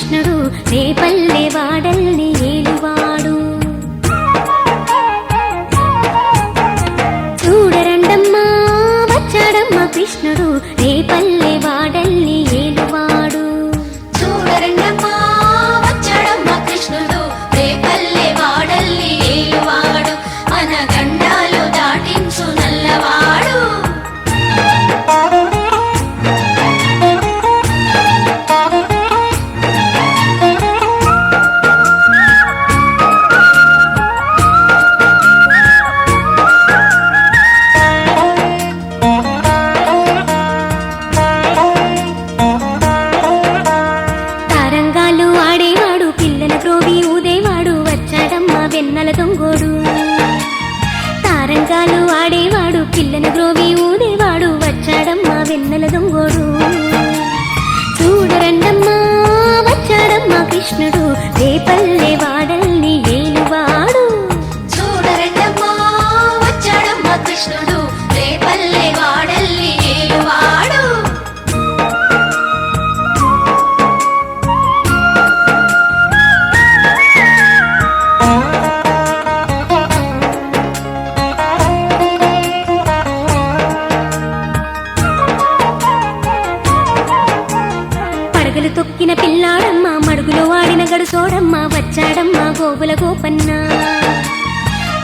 కృష్ణుడు రేపల్లె వాడల్ని ఏలువాడు. చూడరండమ్మా వచ్చాడమ్మా కృష్ణుడు రేపల్లె వాడల్ని ఏలువాడు. చూడరండమ్మా వచ్చాడమ్మా కృష్ణుడు రేపల్లె వాడల్ని ఏలువాడు. మన గండాలు దాటించు నల్లవాడు. తారంగాలు ఆడేవాడు పిల్లల క్రోవి ఊదేవాడు వచ్చాడమ్మా వెన్నెల దొంగోడు. తారంగాలు ఆడేవాడు పిల్లల గ్రోవి ఊదేవాడు వచ్చాడమ్మా వెన్నెల దొంగోడు. చూడరండమ్మా వచ్చాడమ్మా కృష్ణుడు రేపల్లె వాడల్ని ఏలువాడు. చూడరండమ్మా వచ్చాడమ్మా కృష్ణుడు రేపల్లె వాడల్ని ఏలువాడు. పడగలు తొక్కిన పిల్లాడమ్మ మడుగులో ఆడిన గడుసోడమ్మ వచ్చాడమ్మ గోవుల గోపన్న.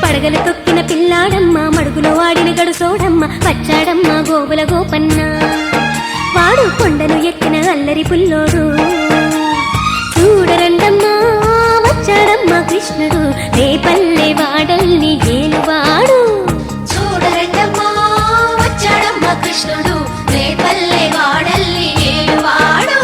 పడగలు తొక్కిన పిల్లాడమ్మ మడుగులో ఆడిన గడుసోడమ్మ వచ్చాడమ్మ గోవుల గోపన్న. వాడు కొండను ఎక్కిన అల్లరి పుల్లోడు. చూడరండమ్మా వచ్చాడమ్మా కృష్ణుడు రేపల్లె వాడల్ని ఏలువాడు. చూడరండమ్మా వచ్చాడమ్మా కృష్ణుడు రేపల్లె వాడల్ని ఏలువాడు.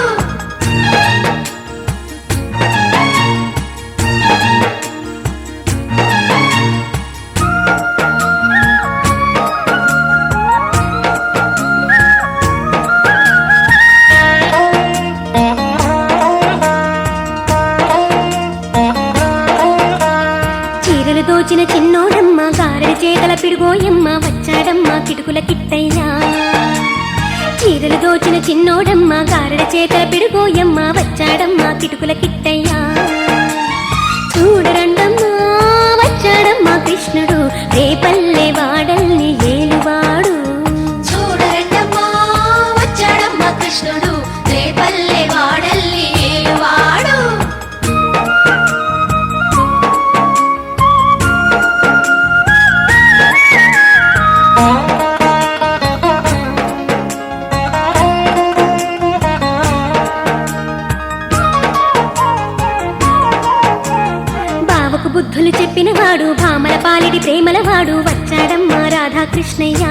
చీరలు దోచిన చిన్నోడమ్మ గారెడి చేతల పిడుగోయమ్మ వచ్చాడమ్మ కిటుకుల కిట్టయ్యా. చీరలు దోచిన చిన్నోడమ్మ గారెడి చేతల పిడుగోయమ్మ వచ్చాడమ్మ కిటుకుల కిట్టయ్యా. చూడరండమ్మా వచ్చాడమ్మా కృష్ణుడు రేపల్లె వాడల్ని ఏలువాడు. చూడరండమ్మా వచ్చాడమ్మా కృష్ణుడు రేపల్లె వాడల్ని ఏలువాడు. బావకు బుద్ధులు చెప్పినవాడు భామల పాలిడి ప్రేమలవాడు వచ్చాడమ్మా రాధాకృష్ణయ్య.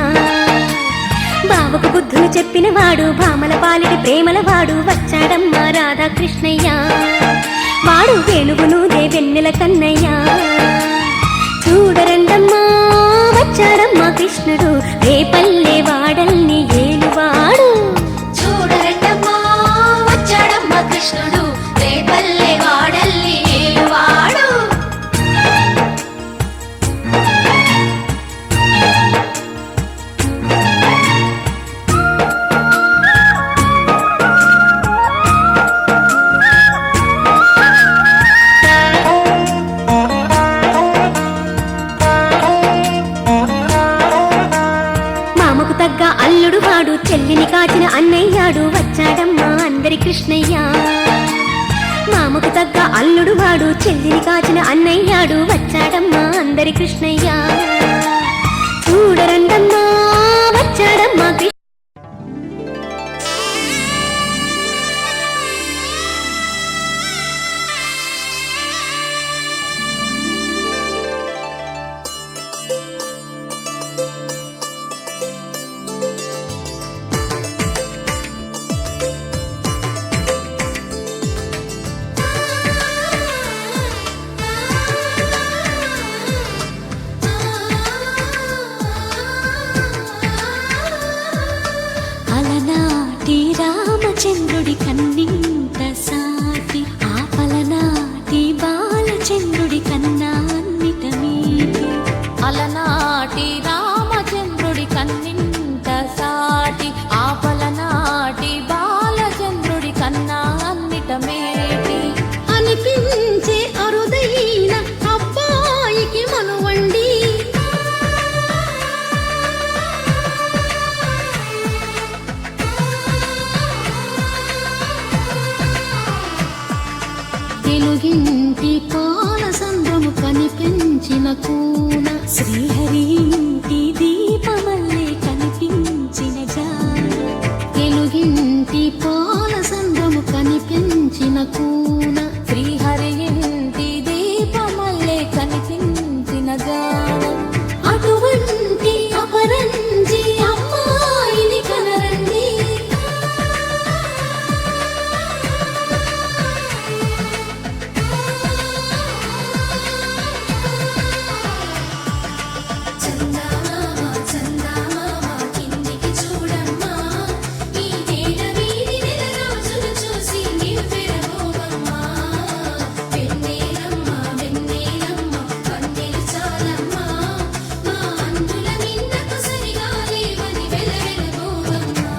బావకు బుద్ధులు చెప్పినవాడు భామల పాలిడి ప్రేమలవాడు వచ్చాడమ్మా రాధాకృష్ణయ్య. వాడు వేణుగునూదే వెన్నెల కన్నయ్య. చూడరండమ్మా వచ్చాడమ్మా కృష్ణుడు రేపల్లె వాడల్ని ఏలువాడు. చూడరండమ్మా వచ్చాడమ్మా కృష్ణుడు రేపల్లె వాడల్ని ఏలువాడు. మామకు తగ్గ అల్లుడు వాడు చెల్లిని కాచిన అన్నయ్యాడు వచ్చాడమ్మా అందరి కృష్ణయ్య. మామకు తగ్గ అల్లుడు వాడు చెల్లిని కాచిన అన్నయ్యాడు వచ్చాడమ్మా అందరి కృష్ణయ్య. చూడరండమ్మా వచ్చాడమ్మా కృష్ణ. అలనాటి రామచంద్రుడి కన్నింత సాటి ఆపలనాటి బాలచంద్రుడి కన్నా అన్నిట మీటి. అలనాటి రామచంద్రుడి కన్నింత సాటి ఆపలనాటి బాలచంద్రుడి కన్నా అన్నిట మేటి. తెలుగింటి పాల సంద్రము కనిపించిన కూన శ్రీహరి ఇంటి దీపమల్లే కనిపించిన జాన తెలుగింటి పాల సంద్రము కనిపించిన కూన శ్రీహరి ఇంటి దీపమల్లే కనిపించిన గానం అటువంటి అపరంజి అమ్మాయిని కనరండి చందమామ చందమామ కిందికి చూడమ్మా ఈ తేట వీధి నెల రోజులు చూసి నివ్వెరబోవమ్మా వెన్నెలమ్మ వెన్నెలమ్మ కన్నెలు చాలమ్మా మా అందుల మిన్నకు సరిగా లేవని వెలవెలబోవమ్మా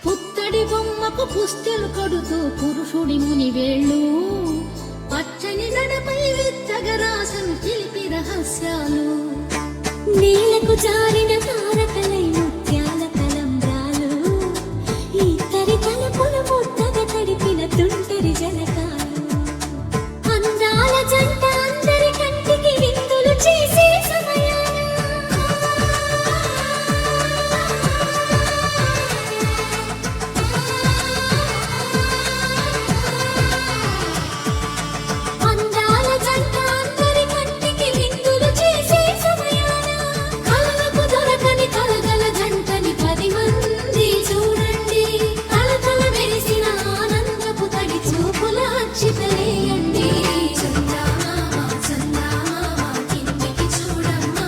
పుత్తడి బొమ్మకు పుస్తెలు కడుతూ పురుషుడి ముని వేళ్ళు పచ్చని నడపై విత్తగరాసను చిలిపి రహస్యాలు నేలకు జారిన తారకలై ముత్యాల తలంబ్రాలు ఇద్దరి తలపులు ముద్దగా తడిపిన తుంటరి జలకాలు అందాల జంట అందరి కంటికి విందులు చేసే సమయాన అందాల జంట అందరి కంటికి విందులు చేసే సమయాన కళ్ళకు దొరకని కలగల జంటని 10 మంది చూడండి కలకల మెరిసిన ఆనందపు తడి చూపుల అచ్చితలేయండి చందమామ చందమామ కిందికి చూడమ్మా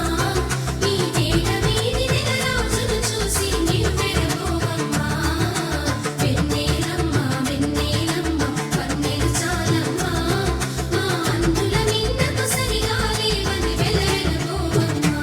ఈ తేట వీధి నెల రోజులు చూసి నివ్వెరబోవమ్మా వెన్నెలమ్మ వెన్నెలమ్మ కన్నెలు చాలమ్మా మా అందుల మిన్నకు సరిగా లేవని వెలవెలబోవమ్మా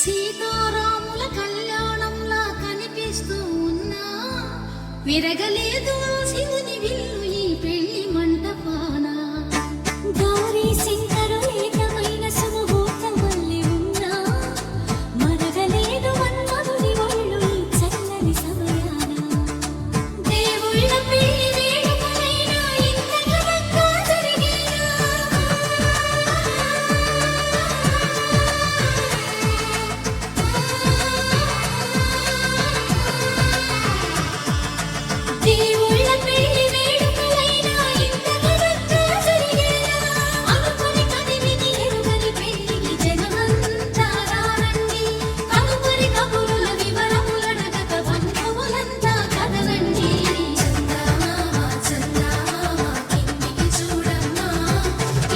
సీతారాముల కళ్యాణంలా కనిపిస్తూ ఉన్నా విరగలేదు శివుని విల్లు ఈ పెళ్లి మంటపాన గౌరీ శంకరులేకమైన సుముహూర్తం వల్లే ఉన్నా మరగలేదు మన్మధుని ఒళ్ళు ఈ చల్లని సమయాన దేవుళ్ళ పెళ్లి వేడుకలైనా ఇంత ఘనంగా జరిగేనా దేవుళ్ళ పెళ్లి వేడుకలైనా ఇంత ఘనంగా జరిగేనా అనుకొని కదివిని ఎరుగని పెళ్లికి జనమంతా రారండి కనుమరి కబురుల వివరములడగక బంధువులంతా కదలండి చందమామ చందమామ కిందికి చూడమ్మా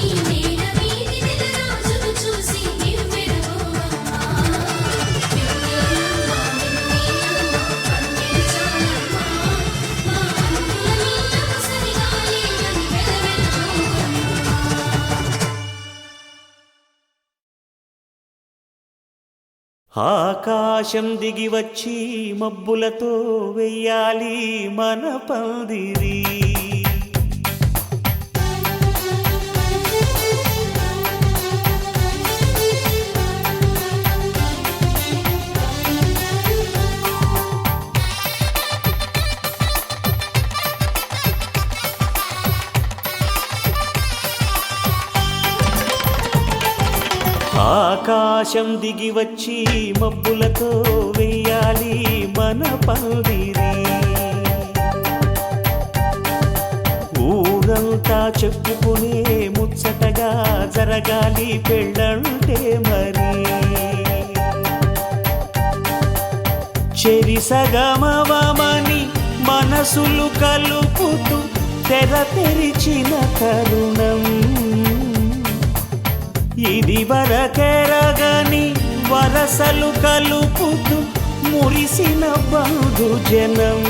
ఈ నేల వీధి నెల రోజులు చూసి నివ్వెరబోవమ్మా వెన్నెలమ్మ వెన్నెలమ్మ కన్నెలు చాలమ్మా మా అందుల మిన్నకు సరిగా లేవని వెలవెలబోవమ్మా ఆకాశం దిగి వచ్చి మబ్బులతో వెయ్యాలి మన పందిరి ఆకాశం దిగి వచ్చి మబ్బులతో వెయ్యాలి మన పందిరి ఊరంతా చెప్పుకునే ముద్దు ముచ్చటగా జరగాలి పెళ్ళంటే మరి చెరి సగమవమని మనసులు కలుపుతూ తెర తెరిచిన తరుణం ఇది వరకెరగని వరసలు కలుపుతూ మురిసిన బంధుజనం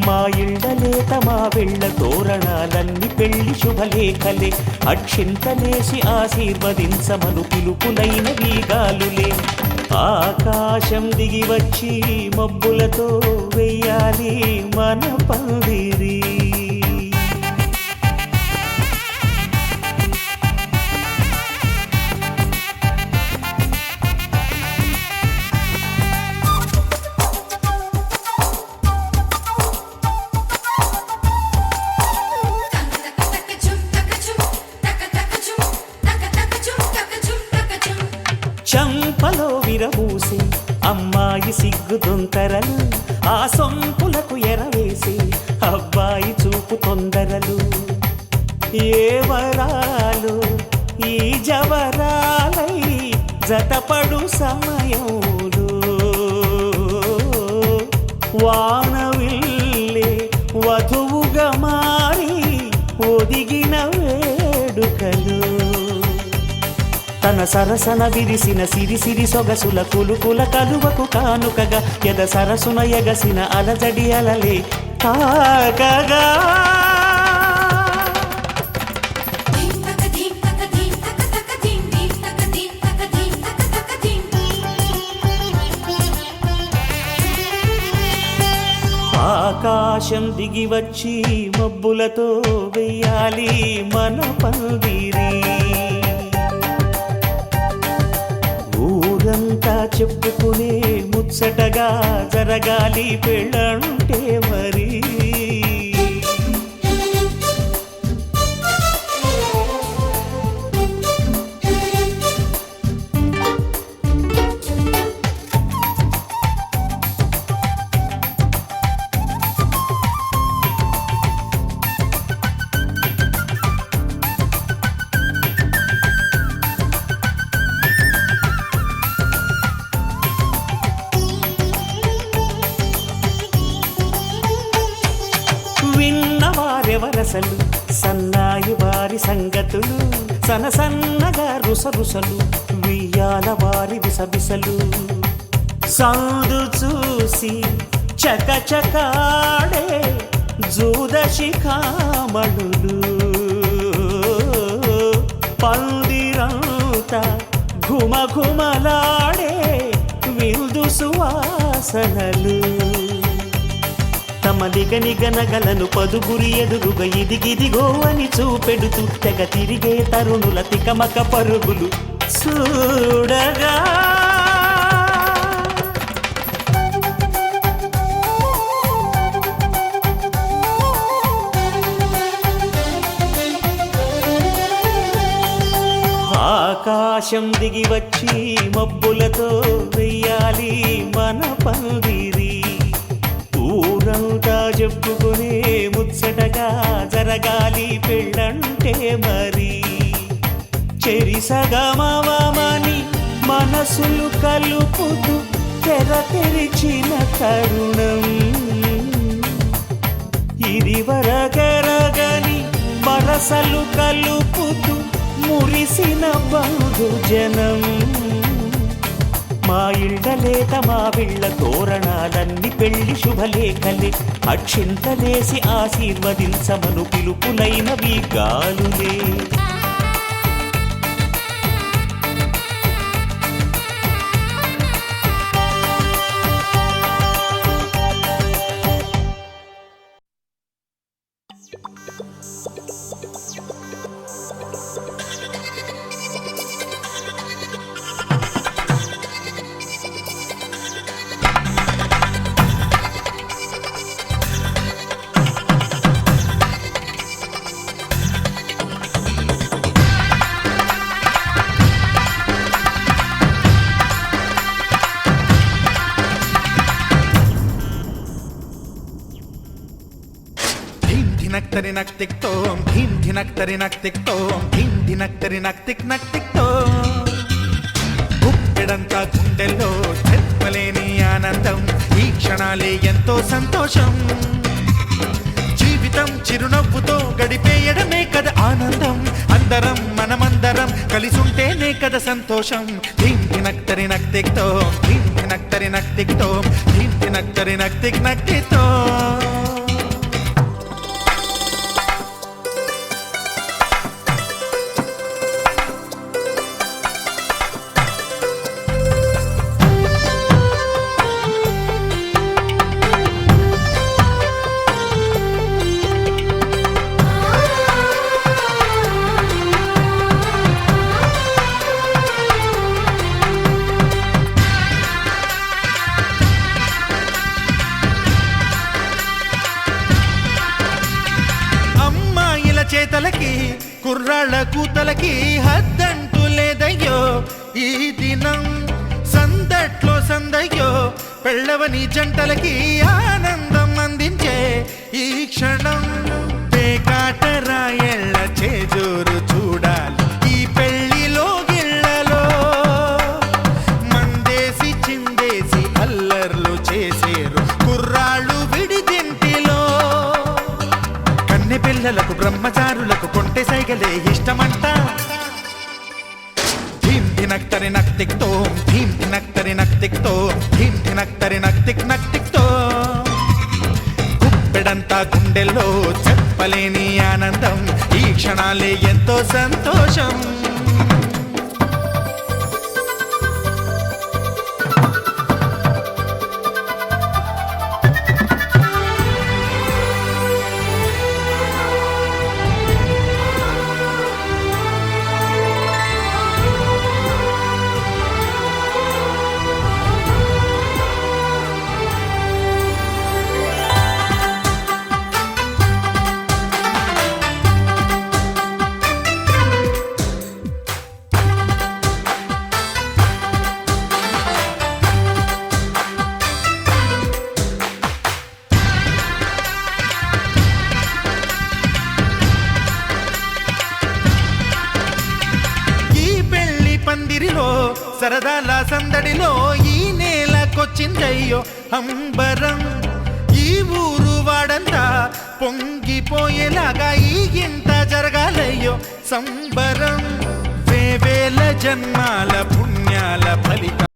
మా ఇళ్ళలేత మా వెళ్ళ తోరణాలన్నీ పెళ్లి శుభలేఖలే అక్షింతలేసి ఆశీర్వదించమను పిలుపులైన వీగాలులే ఆకాశం దిగి వచ్చి మబ్బులతో వెయ్యాలి మన పందిరి చంపలో విరబూసి అమ్మాయి సిగ్గు దొంతరలు ఆ సొంపులకు ఎరవేసి అబ్బాయి చూపు తొందరలు ఏ వరాలు ఈ జవరాలై జతపడు సమయంలో వానవిల్లే వధువుగా మారి ఒదిగిన వేడుకలు తన సరసన విరిసిన సిరిసిరి సొగసుల కులుకుల కలువకు కానుకగా ఎద సరసున ఎగసిన అలజడి అలలే తాకగా ఆకాశం దిగి వచ్చి మబ్బులతో వెయ్యాలి మన పందిరి ఊరంతా చెప్పుకునే ముచ్చటగా జరగాలి పెళ్ళంటే మరి విన్నవారెవరసలు సన్నాయి వారి సంగతులు సనసన్నగా రుసరుసలు వియ్యాల వారి విసబిసలు సందు చూసి చకచకాడే జూదశిఖామణులు పందిరంతా ఘుమఘుమలాడే విందు సువాసనలు తమ నిగనగలను పదుగురి ఎదురుగా ఇదిగిదిగో అని చూపెడుతూ తెగ తిరిగే తరుణుల తికమక పరుగులు చూడగా ఆకాశం దిగి వచ్చి మబ్బులతో వెయ్యాలి మన పందిరి ఊరంతా చెప్పుకునే ముచ్చటగా జరగాలి పెళ్ళంటే మరి చెరి సగమవమని మనసులు కలుపుతూ తెర తెరిచిన తరుణం ఇది వరకెరగని వరసలు కలుపుతూ మురిసిన బంధుజనం మా ఇళ్ళలేత మా వీళ్ళ తోరణాలన్నీ పెళ్లి శుభలేఖలే అక్షింతలేసి ఆశీర్వదించమను పిలుపులైనవి గాలులే ధినక్తరి నక్తిక్తోం ధీం ధినక్తరి నక్తిక్తోం ధీం ధినక్తరి నక్తిక్తో గుప్పెడంతా గుండెల్లో చెప్పలేని ఆనందం ఈ క్షణాలే ఎంతో సంతోషం జీవితం చిరునవ్వుతో గడిపేయడమే కదా ఆనందం అందరం మనమందరం కలిసుంటేనే కదా సంతోషం ధీం ధినక్తరి నక్తిక్తోం ధీం ధినక్తరి నక్తిక్తోం ధీం ధినక్తరి నక్తిక్తో చేతలకి కుర్రాళ్ళ కూతలకి హద్దంటూ లేదయ్యో ఈ దినం సందట్లో సందయ్యో పెళ్ళవని జంటలకి ఆనందం అందించే ఈ క్షణం పేకాటరాయళ్ళ చేజోరు చూడాలి ఈ పెళ్లిలో గిళ్ళలో మందేసి చిందేసి అల్లర్లు చేసేరు కుర్రాళ్ళు విడిదింటిలో కన్నె పిల్లలకు బ్రహ్మచారులకు కొంటె సైగలే ఇష్టమంట ధీం ధినక్తరి నక్తిక్తోం ధీం ధినక్తరి నక్తిక్తోం ధీం ధినక్తరి నక్తిక్తో గుప్పెడంతా గుండెల్లో చెప్పలేని ఆనందం ఈ క్షణాలే ఎంతో సంతోషం పందిరిలో సరదాల సందడిలో ఈ నేలకొచ్చిందయ్యో అంబరం ఈ ఊరు వాడంతా పొంగిపోయేలాగా ఈ ఇంత జరగాలయ్యో సంబరం వేవేల జన్మాల పుణ్యాల ఫలితం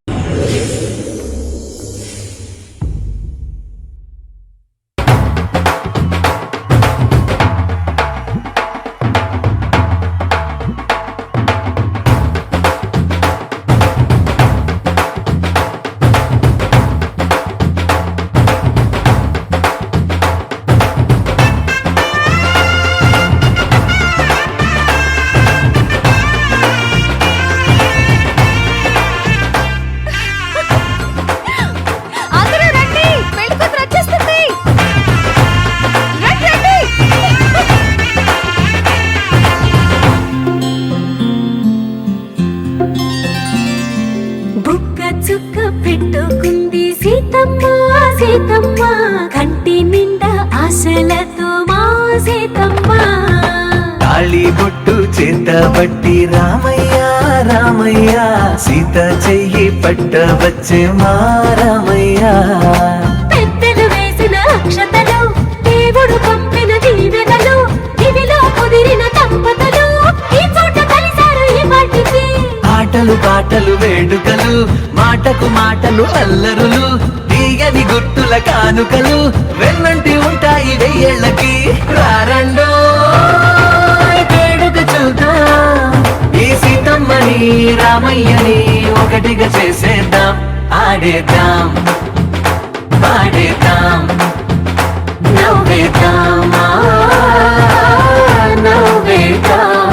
చుక్క పెట్టుకుంది సీతమ్మ సీతమ్మ కంటి నిండా ఆశలతో మా సీతమ్మ తాళి బొట్టు చేతబట్టి రామయ్య రామయ్య సీత చెయ్యి పట్టవచ్చే మా రామయ్య పెద్దలు వేసిన అక్షతలు దేవుడు పంపిన దీవెనలు ఇవిలో కుదిరిన దంపతులు ఈ చోట కలిసారు ఈ వాటికి ఆటలు పాటలు వేడుకలు మాటకు మాటలు అల్లరులు తీయని గుర్తుల కానుకలు వెన్నంటి ఉంటాయి వెయ్యేళ్ళకి రారండో వేడుక చూద్దాం ఈ సీతమ్మని రామయ్యని ఒకటిగా చేసేద్దాం ఆడేద్దాం పాడేద్దాం నవ్వేద్దాం నవ్వేద్దాం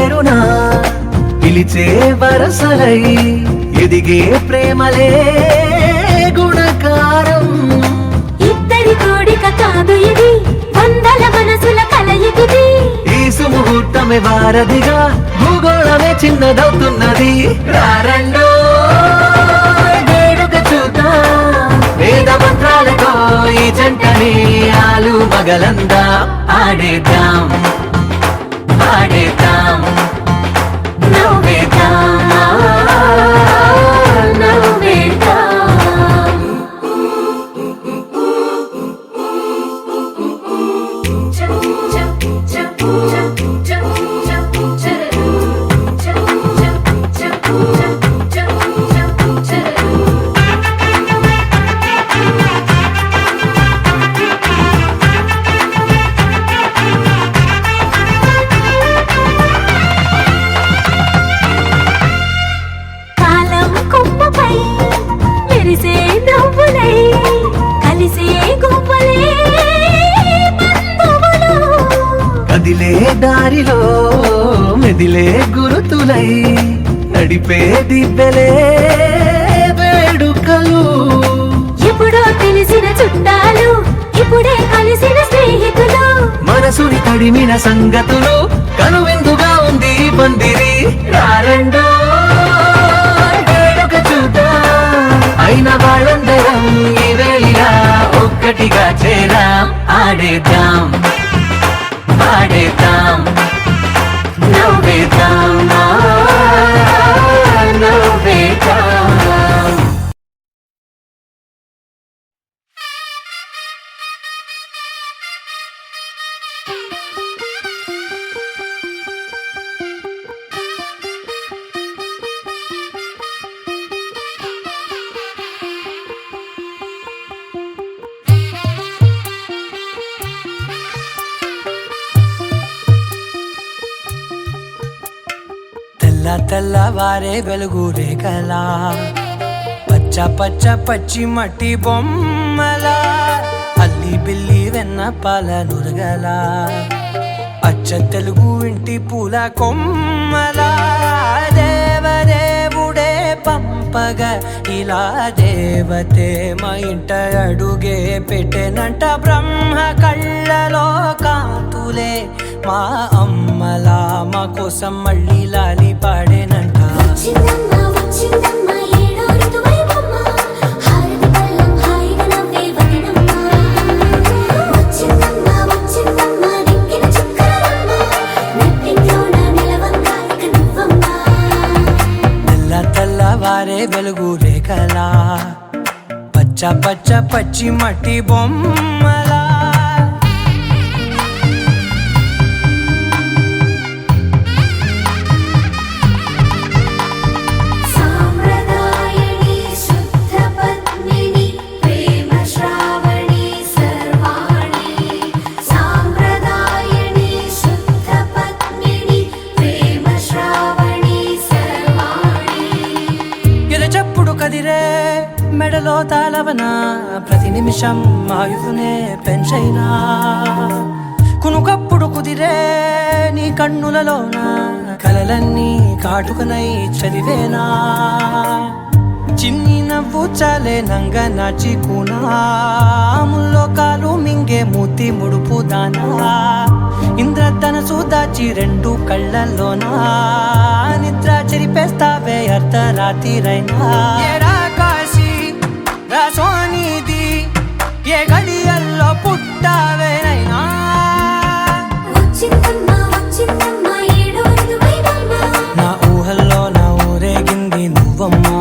చేరునా పిలిచే వరసలై ఎదిగే ప్రేమలే గుణకారం. ఇద్దరి కోడిక కాదు ఇది, వందల మనసుల కలయికిది. ఈ సుముహూర్తమే వారధిగా భూగోళమే చిన్నదవుతున్నది. రారండో వేడుక చూద్దాం, వేద మంత్రాలతో ఈ జంటని ఆలు మగలందా ఆడేద్దాం ఆడేద్దాం నవ్వేద్దాం నవ్వేద్దాం. కాలం కొమ్మపై మెరిసే నవ్వులై కలిసే గువ్వలే బంధువులు. కదిలే దారిలో మెదిలే గురుతులై నడిపే దివ్యలే వేడుకలు. ఎప్పుడో తెలిసిన చుట్టాలు, ఇప్పుడే కలిసిన స్నేహితులు. మనసుని తడిమిన సంగతులు కనువిందుగా ఉంది ఈ పందిరి. రారండో వేడుక చూద్దాం, అయిన వాళ్ళందరం ఈ వేళ ఒక్కటిగా చేరాం. ఆడేద్దాం ఆడేద్దాం నవ్వేద్దాం నవ్వేద్దాం. తెల్లవారే వెలుగు రేఖలా పచ్చ పచ్చ పచ్చి మట్టి బొమ్మలా అల్లి బిల్లి వెన్న పాల నురగలా అచ్చ తెలుగు ఇంటి పూల కొమ్మలా దేవదేవుడే పంపగా ఇలా దేవతే మా ఇంట అడుగే పెట్టెనంట. బ్రహ్మ కళ్ళలో కాంతులే మా అమ్మలా మా కోసం మళ్ళీ లాలి పాడేనంట. వచ్చిందమ్మ వచ్చిందమ్మ ఏడో ఋతువైవమ్మ, హారతి పళ్ళం హాయిగా నవ్వే వదనమ్మ. వచ్చిందమ్మ వచ్చిందమ్మ దిక్కిన చుక్కలమ్మ, నెట్టింట్లోన నిలవంగా ఇక నువ్వమ్మ. తెల్లవారే వెలుగు రేఖలా పచ్చ పచ్చ పచ్చి మట్టి బొమ్మలా. సాంప్రదాయని శుద్ధ పద్మిని ప్రేమ శ్రావణి సర్వాణి. సాంప్రదాయని శుద్ధ పద్మిని ప్రేమ శ్రావణి సర్వాణి. ఎరచప్పుడు కదిరే మెడలో తాళవన ప్రతి నిమిషం ఆయువునే పెంచైనా. కునుకప్పుడు కుదిరే నీ కన్నులలోన కలలన్నీ కాటుకనై చదివేనా. చిన్ని నవ్వు చాలే నంగ నాచి కూనాముల్లో కాలు మింగే మూతి ముడుపు దానా. ఇంద్రధనసు దాచి రెండు కళ్ళల్లోనా నిద్ర చెరిపేస్తావే అర్ధరాత్రిరైనా. ఏరా కాశీ రా సోనిది ఏ గడియల్లో పుట్టావేనైనా. వచ్చిందమ్మ వచ్చిందమ్మ ఏడో ఋతువైవమ్మ, నా ఊహల్లో నా ఊరేగింది నువ్వమ్మా.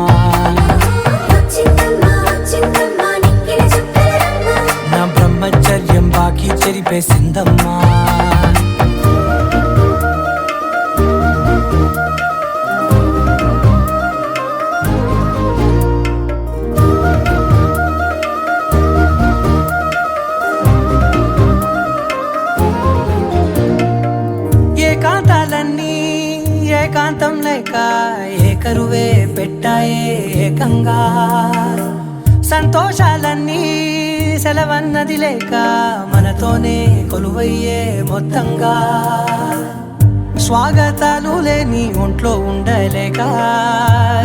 వచ్చిందమ్మ వచ్చిందమ్మ నిక్కిన చుక్కలమ్మ. నా బ్రహ్మచర్యం బాకీ చెరిపేసిందమ్మా. ఏకాంతాలన్నీ ఏకాంతం లేక ఏకరువే పెట్టాయే ఏకంగా. సంతోషాలన్నీ సెలవన్నది లేక మనతోనే కొలువయ్యే మొత్తంగా. స్వాగతాలు లేని ఒంట్లో ఉండలేక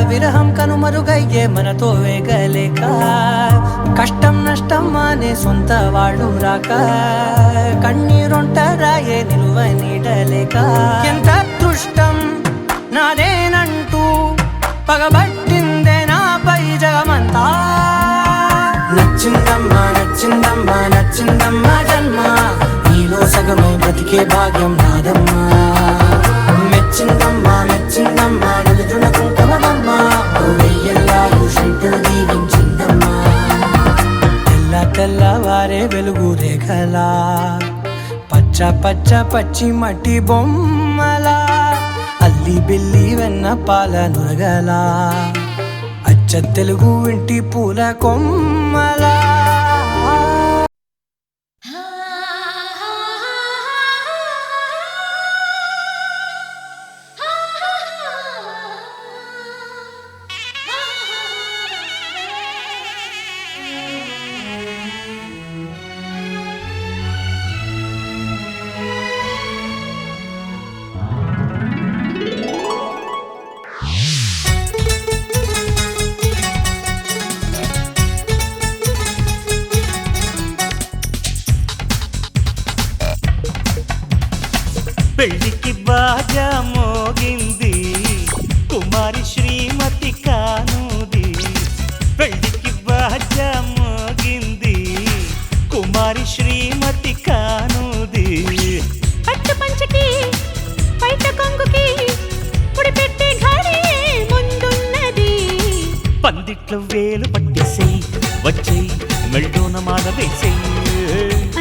విరహం కనుమరుగయ్యే మనతో వేగలేక కష్టం నష్టం అనే సొంత వాళ్ళు రాక కన్నీరొంటరాయే నిలువ నీడలేక ఎంత అదృష్టం నాదేనంటూ పగబట్టిందే నాపై జగమంతా నచ్చిందమ్మా నచ్చిందమ్మా నచ్చిందమ్మా జన్మ నీలో సగమై బ్రతికే భాగ్యం నాదమ్మా మెచ్చిందమ్మా మెచ్చిందమ్మా నిలుచున కుంకుమమ్మా వెయ్యల్లాలు శంకులు దీవించిందమ్మా తెల్ల తెల్లవారే వెలుగు రేఖలా పచ్చ పచ్చ పచ్చి మట్టి బొమ్మలా అల్లి బిల్లి వెన్న పాల నురగలా అచ్చ తెలుగు ఇంటి పూల కొమ్మలా పెళ్లికి బాజా మోగింది కుమారి శ్రీమతి కానుది పెళ్లికి బాజా మోగింది కుమారి శ్రీమతి కానుది పట్టు పంచకి పైట కొంగుకి పుడి పెట్టి ఘడి ముందున్నది పందిట్లో వేలు పట్టేసేయి వచ్చేయి మెళ్ళోన మాల వేసేయి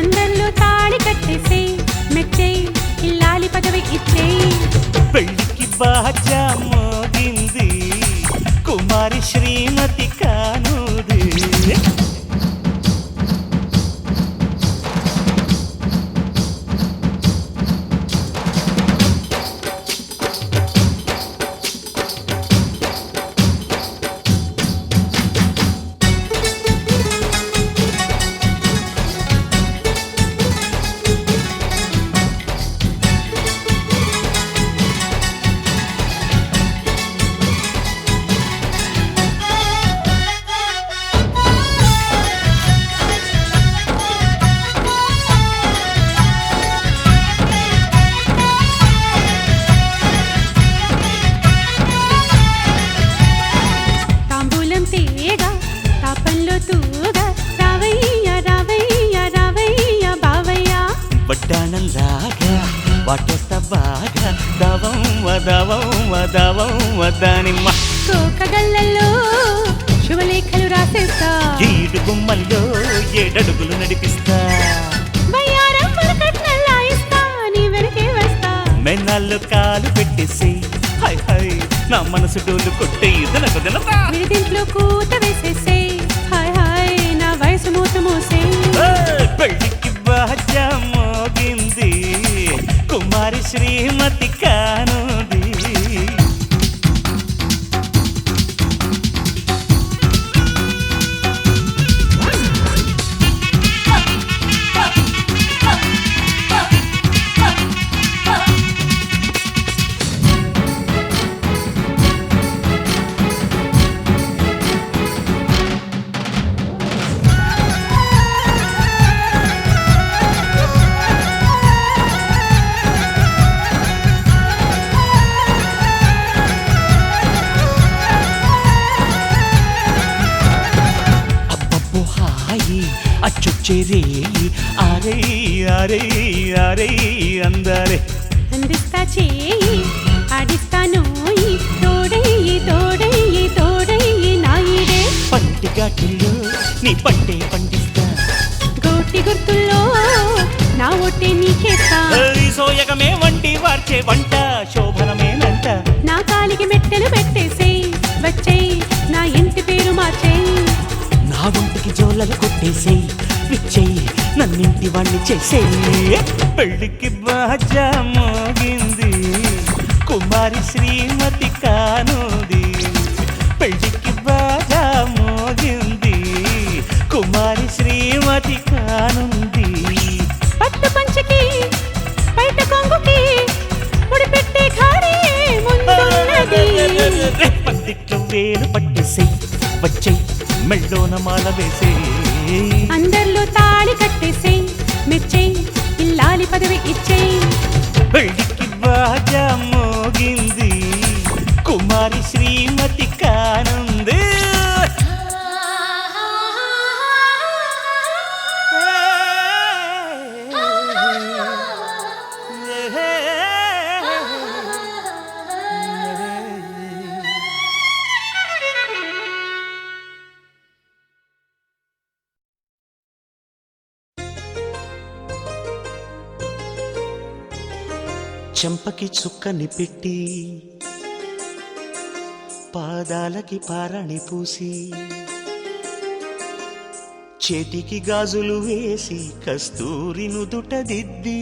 అందరిలో తాళి కట్టేసేయ్ మెచ్చేయ్ ఇల్లాలి పదవి ఇచ్చేయ్ పెళ్లికి బాజా మోగింది కుమారి శ్రీమతి కానుది తాంబూలం తీయగా తాపంలో తూగా రావయ్య రావయ్య రావయ్య బావయ్య వడ్డాణంలాగా వాటేస్తా బాగా దవం వదవం వదవం వదానిమ్మ కోకగళ్ళల్లో శుభలేఖలు రాసేస్తా ఏడు గుమ్మల్లో ఏడడుగులు నడిపిస్తా వయ్యారం కట్నల్లా ఇస్తా నీ వెనకే వస్తా మెన్నాళ్ళు కాలు పెట్టేసి హై హై నా మనసు డోలు కొట్టే దినకు దినతా విడిదింట్లో కూత వేసేసే హాయ్ హాయ్ నా వయసు మూత మూసే పెళ్లికి బాజా మోగింది కుమారి శ్రీమతి కానుది అబ్బబ్బో హాయి అచ్చొచ్చేరేయి అరే అరే అరే అందరే అందిస్తా చేయి ఆడిస్తాను తోడయ్యి తోడయ్యి తోడయ్యి నాయిడే పంటి ఘాటుల్లో నీ పంటే పండిస్తా గోటి గుర్తుల్లో నా ఒట్టే నీకేస్తా సోయగమే వంటి వార్చే వంట శోభనమేనంట నా కాలికి మెట్టెలు పెట్టేసేయ్ వచ్చేయ్ నా ఇంటి పేరు మార్చేయ్ నా ఒంటికి జోలలు కొట్టేసేయి విచ్చేయి నన్నింటి వాణ్ణి చేసేయి పెళ్లికి బాజా మోగింది కుమారి శ్రీమతి కానుది పెళ్లికి బాజా మోగింది కుమారి శ్రీమతి కానుంది పట్టు పంచకి బయట కొంగుకి ముడిపెట్టే వేలు పట్టేసేయ్ వచ్చేయ్ మెళ్ళోన మాల వేసేయ్ అందరిలో తాళి కట్టేసేయ్ మెచ్చేయ్ ఇల్లాలి పదవి ఇచ్చేయ్ పెళ్ళికి బాజా మోగింది కుమారి శ్రీమతి కానుంది చెంపకి చుక్కని పెట్టి పాదాలకి పారణి పూసి చేతికి గాజులు వేసి కస్తూరి నుదుట దిద్ది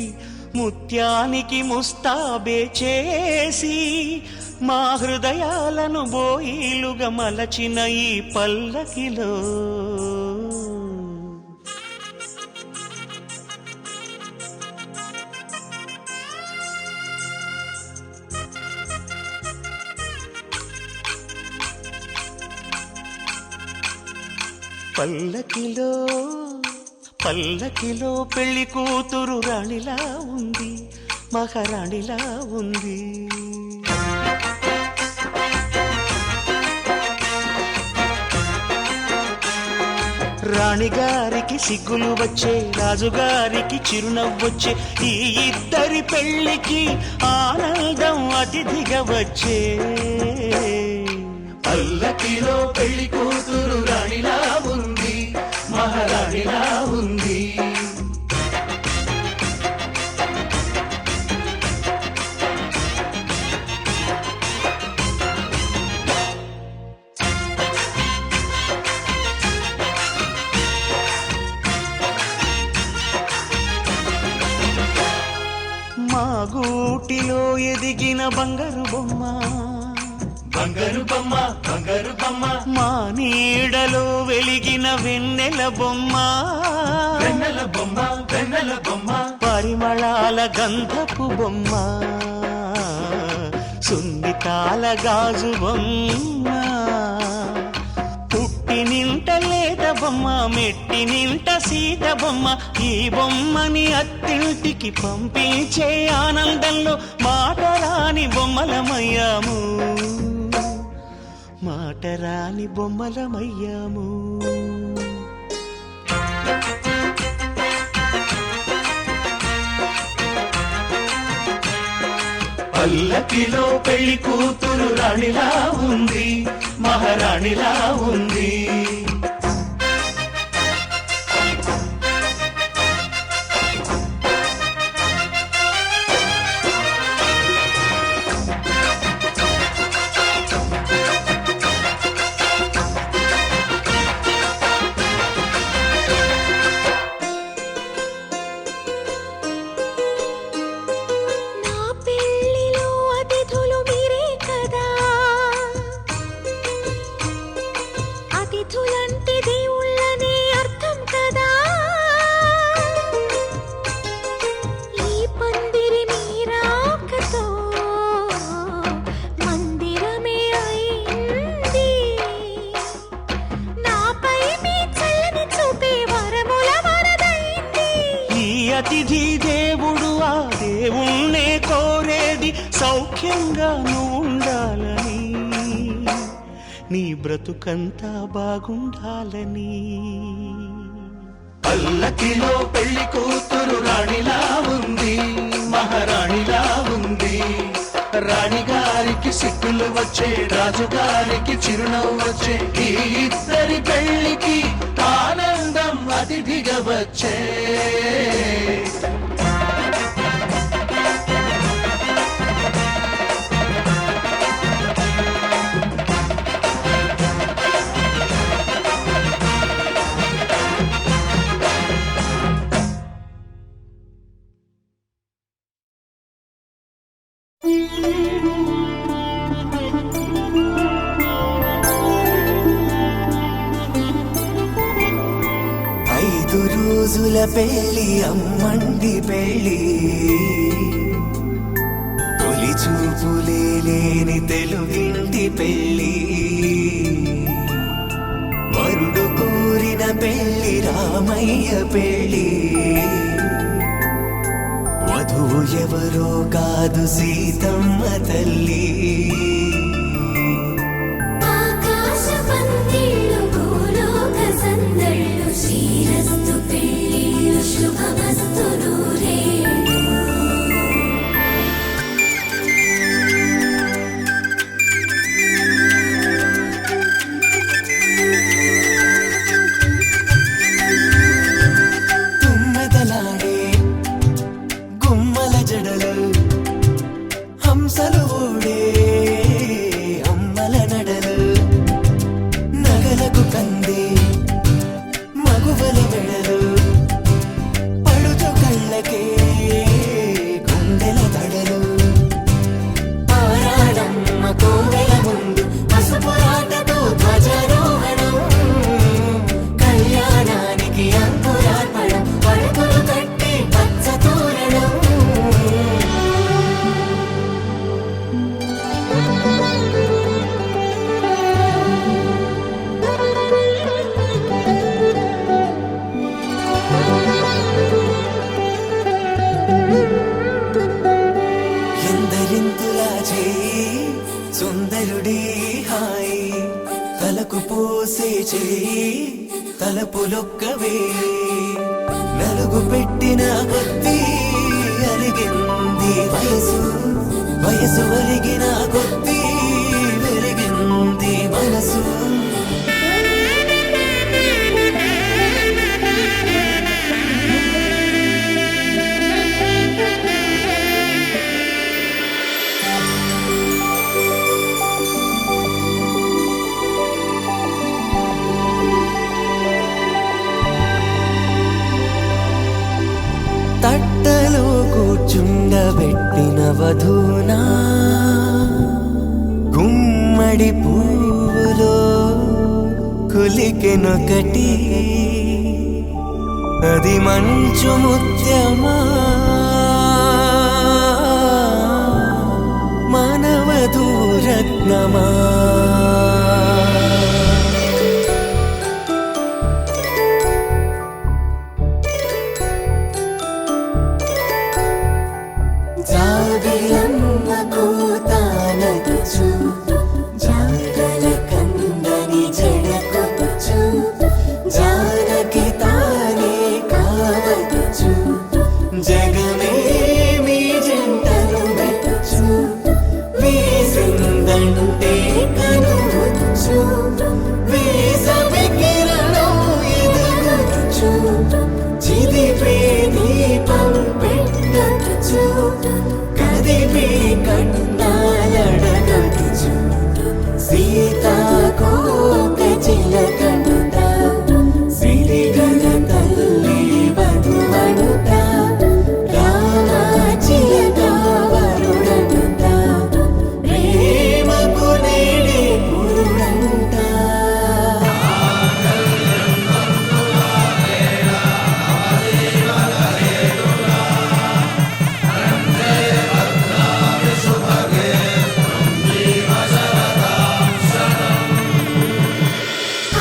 ముత్యానికి ముస్తాబే చేసి మా హృదయాలను బోయిలుగా మలచిన ఈ పల్లకిలో పల్లకిలో పల్లకిలో పెళ్లి కూతురు రాణిలా ఉంది మహారాణిలా ఉంది రాణిగారికి సిగ్గులు వచ్చే రాజుగారికి చిరునవ్వొచ్చే ఈ ఇద్దరి పెళ్లికి ఆనందం అతిథిగా వచ్చే పల్లకిలో పెళ్లి కూతురు రాణిలా ఉంది మహారాణిలా ఉంది మా గూటిలో ఎదిగిన బంగారు బొమ్మ బంగారు బొమ్మ బంగారు బొమ్మ మా నీడలో వెలిగిన వెన్నెల బొమ్మ వెన్నెల బొమ్మ వెన్నెల బొమ్మ పరిమళాల గంధపు బొమ్మ సున్నితాల గాజు బొమ్మ పుట్టి నింట లేత బొమ్మ మెట్టి నింట సీత బొమ్మ ఈ బొమ్మని అత్తింటికి పంపించే ఆనందంలో మాటరాని బొమ్మలమయ్యాము మాటరాని బొమ్మలమయ్యాము పల్లకిలో పెళ్లి కూతురు రాణిలా ఉంది మహారాణిలా ఉంది అతిథి దేవుడు ఆ దేవుణ్ణే కోరేది సౌఖ్యంగా నువ్వు ఉండాలని నీ బ్రతుకంతా బాగుండాలని పల్లకిలో పెళ్లి కూతురు రాణిలా ఉంది మహారాణిలా ఉంది రాణిగారికి సిగ్గులు వచ్చే రాజుగారికి చిరునవ్వు వచ్చే ఈ ఇద్దరి పెళ్లికి ఆనందం అతిథిగా వచ్చే రోజుల పెళ్లి అమ్మండి పెళ్లి తొలి చూపులే లేని తెలుగింటి పెళ్లి పెళ్ళి రామయ్య పెళ్ళి వధువు ఎవరో కాదు సీతమ్మ తల్లి ఆకాశ పందిళ్ళు భూలోక సందళ్ళు శ్రీరస్తు పెళ్ళిళ్ళు శుభమస్తు నూరేళ్ళు తుమ్మెదలాడే గుమ్మల జడలు హంసలు ఊడే అమ్మల నడలు నగలకు కంది మగువల వెడలు పడుచు కళ్ళకే గుండెల తడలు ఆరాడమ్మ కోవెల ముందు పసుపురాటతో ధ్వజారోహణం కళ్యాణానికి అంకురార్పణం పడకలు కట్టి పచ్చ తోరణం ఎందరింతులా చేయి సుందరుడి హాయి తలకు పోసే చేయి తలపులొక్కవే నలుగు పెట్టిన కొద్దీ అలిగింది వయసు వయసు ఒలిగిన కొద్దీ వెలిగింది మనసు తట్టలో కూర్చుండబెట్టిన వధూనా గుమ్మడి పువ్వులో కులికెనొకటి అది మంచు ముత్యమా మానవధూరత్నమా జాబిలమ్మ కూతానదుచు జాడల కందని జడకొచ్చు జానకి తానే కావదుచు జగమే మీ జంటలు వెతుచు వీసిందంటే కనువచ్చు వీసవి కిరణం ఎదుగుచు చిదిపే దీపం పెట్టచ్చు కదిపే కన్నాలడగచ్చు సీతాకోక చిలకనుట సిరిగల తల్లి వధువనుట రామ చిలక వరుడనుట ప్రేమకు నేడే పురుడంట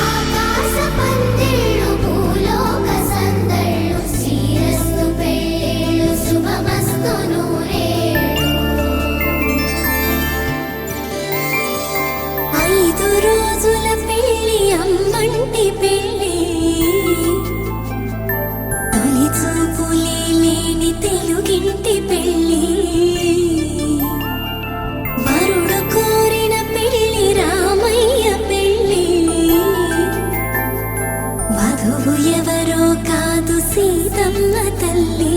ఆకాశ పందిళ్ళు భూలోక సందళ్ళు శ్రీరస్తు పెళ్ళిళ్ళు శుభమస్తు నూరేళ్ళు 5 రోజుల పెళ్ళి అమ్మంటి పెళ్ళి తొలి చూపులే లేని తెలుగింటి పెళ్ళి వరుడు కోరిన పెళ్ళి రామయ్య పెళ్ళి వధువు ఎవరో కాదు సీతమ్మ తల్లి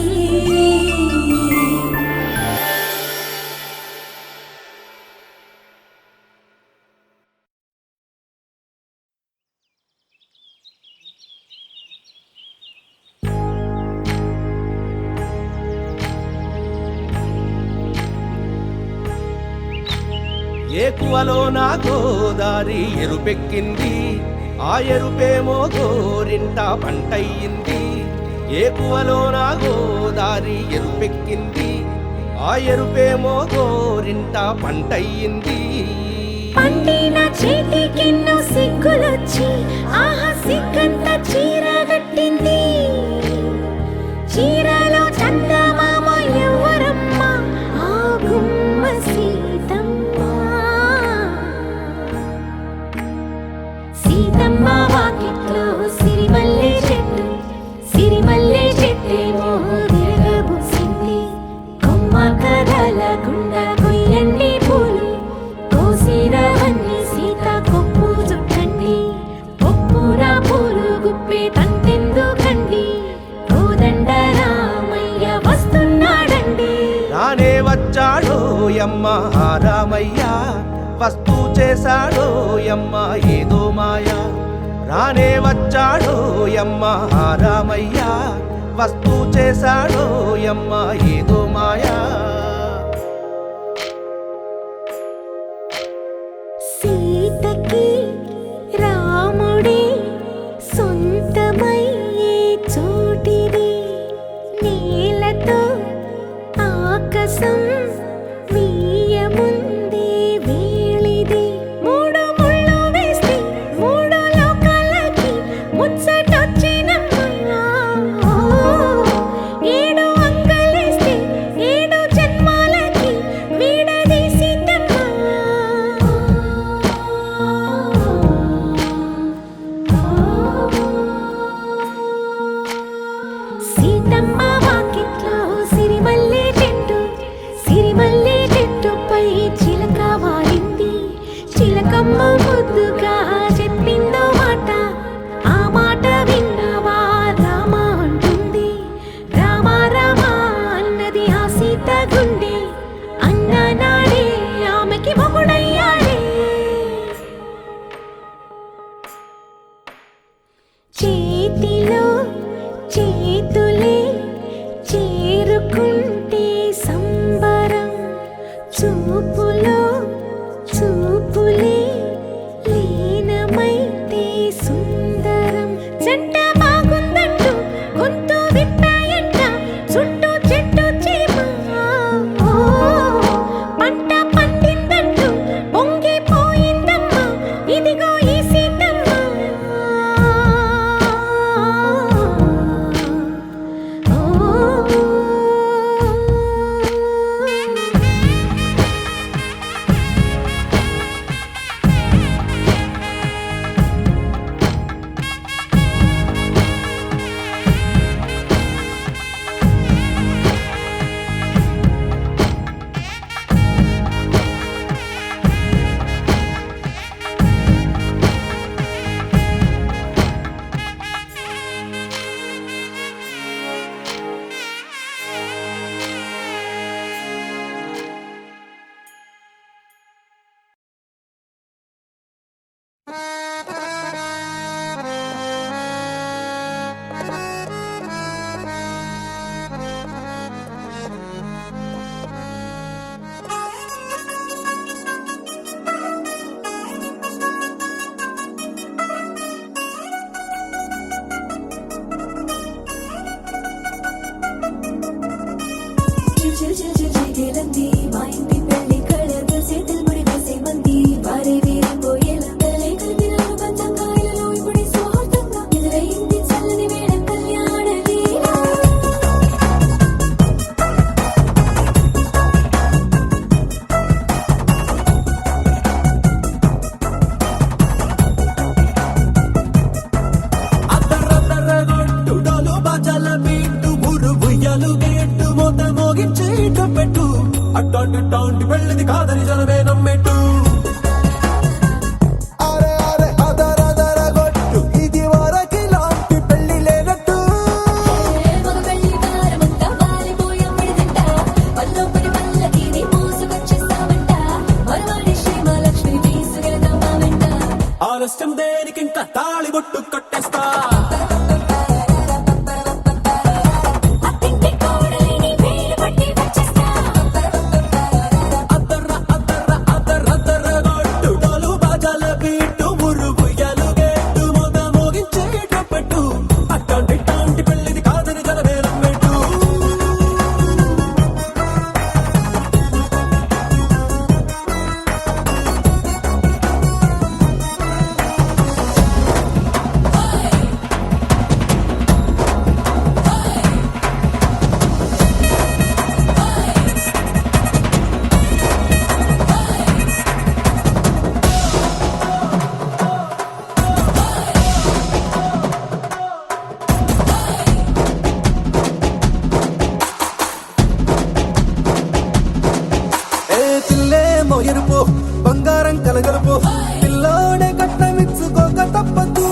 ఏకువలో నా గోదారి ఎరుపెక్కింది ఆ ఎరుపేమో గోరింట పంటయ్యింది ఏకువలో నా గోదారి ఎరుపెక్కింది ఆ ఎరుపేమో గోరింట పంటయ్యింది పండిన చేతికెన్నో సిగ్గులొచ్చి ఆహా సిగ్గంత చీర కట్టింది. చీరలో చందమామ ఎవరమ్మ ఆ గుమ్మ సీతమ్మ. సీతమ్మ వాకిట్లో సిరిమల్లె చెట్టు, సిరిమల్లె చెట్టేమో విరగబూసింది. కొమ్మ కదలకుండా కొయ్యండి పూలు, కోసిరవన్నీ సీత కొప్పు చుట్టండి. కొప్పున పూలు గుప్పే తంతెందుకండి, కోదండ రామయ్య వస్తున్నాడండి. రానే వచ్చాడో యమ్మ ఆ రామయ్య, వస్తూ చేశాడో యమ్మ ఏదో మాయా. రానే వచ్చాడో యమ్మ ఆ రామయ్య, వస్తూ చేశాడో యమ్మ ఏదో మాయా. సీతకి రాముడే సొంతమయ్యే చోటిది, నేలతో ఆకాశం వీయముందే వేళిది. మూడు ముళ్ళు వేస్తే మూడు లోకాలకి ముచ్చటొచ్చినమ్మా. ఏడు అంగలేస్తే ఏడు జన్మాలకి వీడదీసిద్దమ్మా. సీతమ్మ వాకిట్లో సిరిమల్లె చెట్టు, సిరిమల్లె చెట్టుపై చిలక వాలింది. చిలకమ్మ ముద్దుగా చెప్పిందో మాట, ఆ మాట విన్నవా రామ అంటుంది. రామ రామ అన్నది ఆ సీత గుండె, అన్న నాడే ఆమెకి మొగుడయ్యాడే. చేతిలో చేతులే చేరుకుంటే సంబరం, చూపులో చూపులే లీనమైతే సుందరం. జంట బాగుందంటూ గొంతు విప్పాయంట చుట్టూ చెట్టు చీమ. పంట పండిందంటూ పొంగిపోయిందమ్మా ఇదిగో ఈ సీతమ్మ. చిలచిలచిలచిలంది మా ఇంటి పెళ్లి కళగా చేతులు ముడి వేసే మంది వారే వేరిపోయేలా తలే కలిపినారు పంచంగాయలలో ఇప్పుడు స్వార్థంగా ఎదురైంది చల్లని వేడ కళ్యాణ లీల. అద్దరద్దరగొట్టు డోలు బాజాల బీటు మురు బుయ్యలు గేట్టు మోత మోగించే పెట్టు అట్టాంటి టాంటి పెళ్ళిది కాదని జనమే నమ్మెట్టు. అరే అరే అదరదరగొట్టు ఇది వరకి లాంటి పెళ్లి లేనట్టు. మగ పెళ్లి వారమంతా వాలిపోయమ్మిడిదంట, పల్లొప్పటి పల్లకిని మోసుకొచ్చేస్తామంట, మరవాడి శ్రీమహాలక్ష్మిని తీసుకెళ్తామా వెంట. ఆలస్యం దేనికింక తాళి బొట్టు కట్టేస్తా. అత్తింటి కోడలిని వేలు పట్టి వచ్చేస్తా. అద్దర్ర అద్దర్ర అద్దరద్దరగొట్టు డోలు బాజాల బీటు మురు బుయ్యలు గేట్టు మోత మోగించే పెట్టు అట్టాంటి టాంటి పెళ్ళిది కాదని జనమే నమ్మెట్టు. పిల్లేమో ఎరుపు బంగారం కలగలుపు పిల్లోడే కట్టమిచ్చుకోక తప్పదు